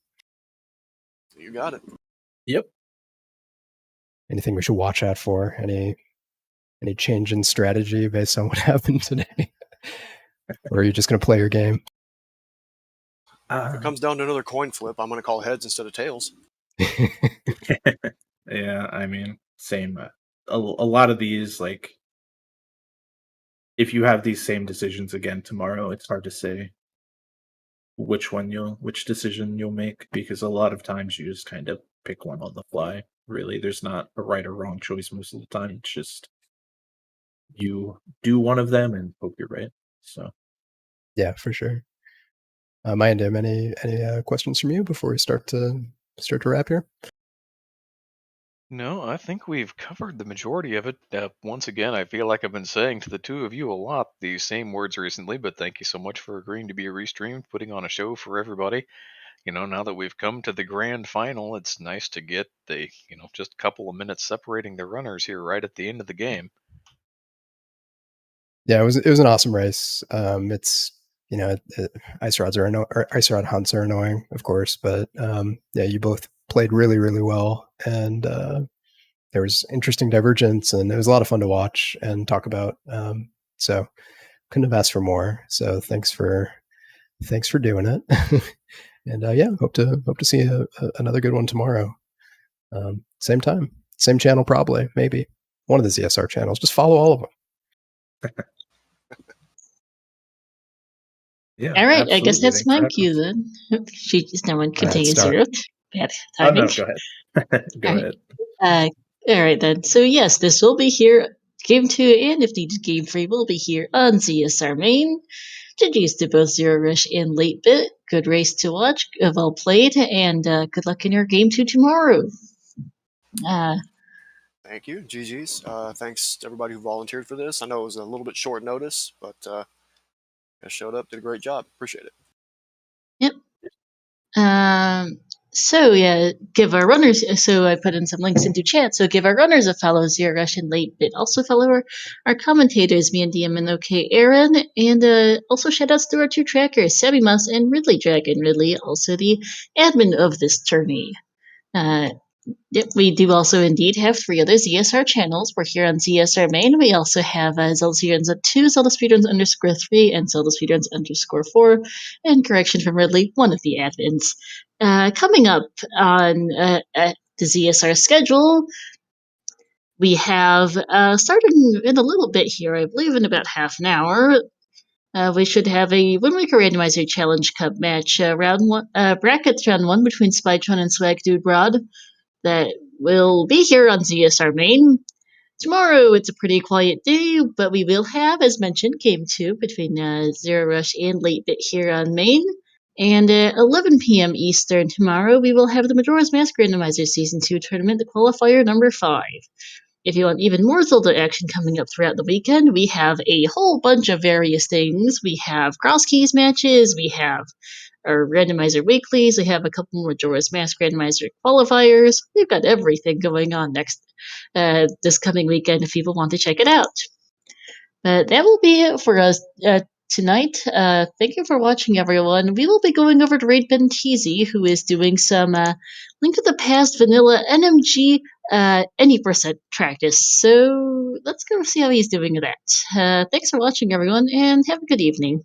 You got it. Yep. Anything we should watch out for? Any change in strategy based on what happened today? Or are you just going to play your game? If it comes down to another coin flip, I'm going to call heads instead of tails. Yeah, I mean, same. A lot of these, like, if you have these same decisions again tomorrow, it's hard to say which decision you'll make, because a lot of times you just kind of pick one on the fly. Really, there's not a right or wrong choice most of the time. It's just you do one of them and hope you're right. So Yeah, for sure. Mayandam, any questions from you before we start to wrap here? No, I think we've covered the majority of it. Once again, I feel like I've been saying to the two of you a lot these same words recently, but thank you so much for agreeing to be restreamed, putting on a show for everybody. Now that we've come to the grand final, it's nice to get the, just a couple of minutes separating the runners here right at the end of the game. Yeah, it was an awesome race. It's ice rod hunts are annoying, of course, but yeah, you both played really, really well, and there was interesting divergence, and it was a lot of fun to watch and talk about. So couldn't have asked for more. So thanks for doing it, and yeah, hope to see another good one tomorrow. Same time, same channel, probably, maybe one of the ZSR channels. Just follow all of them. Yeah. All right, I guess absolutely. that's Thanks for my having cue us. then. She just no one continues start. zero. Bad Oh timing. no, go ahead. Go All right. ahead. All right then. So yes, this will be here. Game 2 and if needed Game 3 will be here on ZSR Main. GG's to both zer0rush and latebit. Good race to watch. Well played, and good luck in your Game 2 tomorrow. Thank you. GG's. Thanks to everybody who volunteered for this. I know it was a little bit short notice, but you guys showed up, did a great job. Appreciate it. Yep. So yeah, give our runners. So I put in some links into chat. So give our runners a follow, zer0rush and latebit. Also follow our commentators, me and DM and OK Aaron, and also shout outs to our two trackers, Sammy Mouse and Ridley Dragon. Ridley, also the admin of this tourney. Yep, we do also indeed have 3 other ZSR channels. We're here on ZSR Main. We also have ZeldaSpeedRuns 2, ZeldaSpeedRuns _3, and ZeldaSpeedRuns _4. And correction from Ridley, one of the admins. Coming up on the ZSR schedule, we have starting in a little bit here, I believe in about half an hour. We should have a Wind Waker Randomizer Challenge Cup match, brackets round 1 between Spytron and Swag Dude Rod. That will be here on ZSR Main. Tomorrow it's a pretty quiet day, but we will have, as mentioned, Game 2 between zer0rush and latebit here on Main. And at 11 p.m. Eastern tomorrow, we will have the Majora's Mask Randomizer Season 2 tournament, the qualifier number 5. If you want even more Zelda action coming up throughout the weekend, we have a whole bunch of various things. We have cross keys matches, we have our randomizer weeklies, we have a couple more Majora's Mask randomizer qualifiers. We've got everything going on this coming weekend if people want to check it out. But that will be it for us tonight. Thank you for watching, everyone. We will be going over to Raid Ben Teasy, who is doing some Link to the Past vanilla NMG any percent practice. So let's go see how he's doing with that. Thanks for watching, everyone, and have a good evening.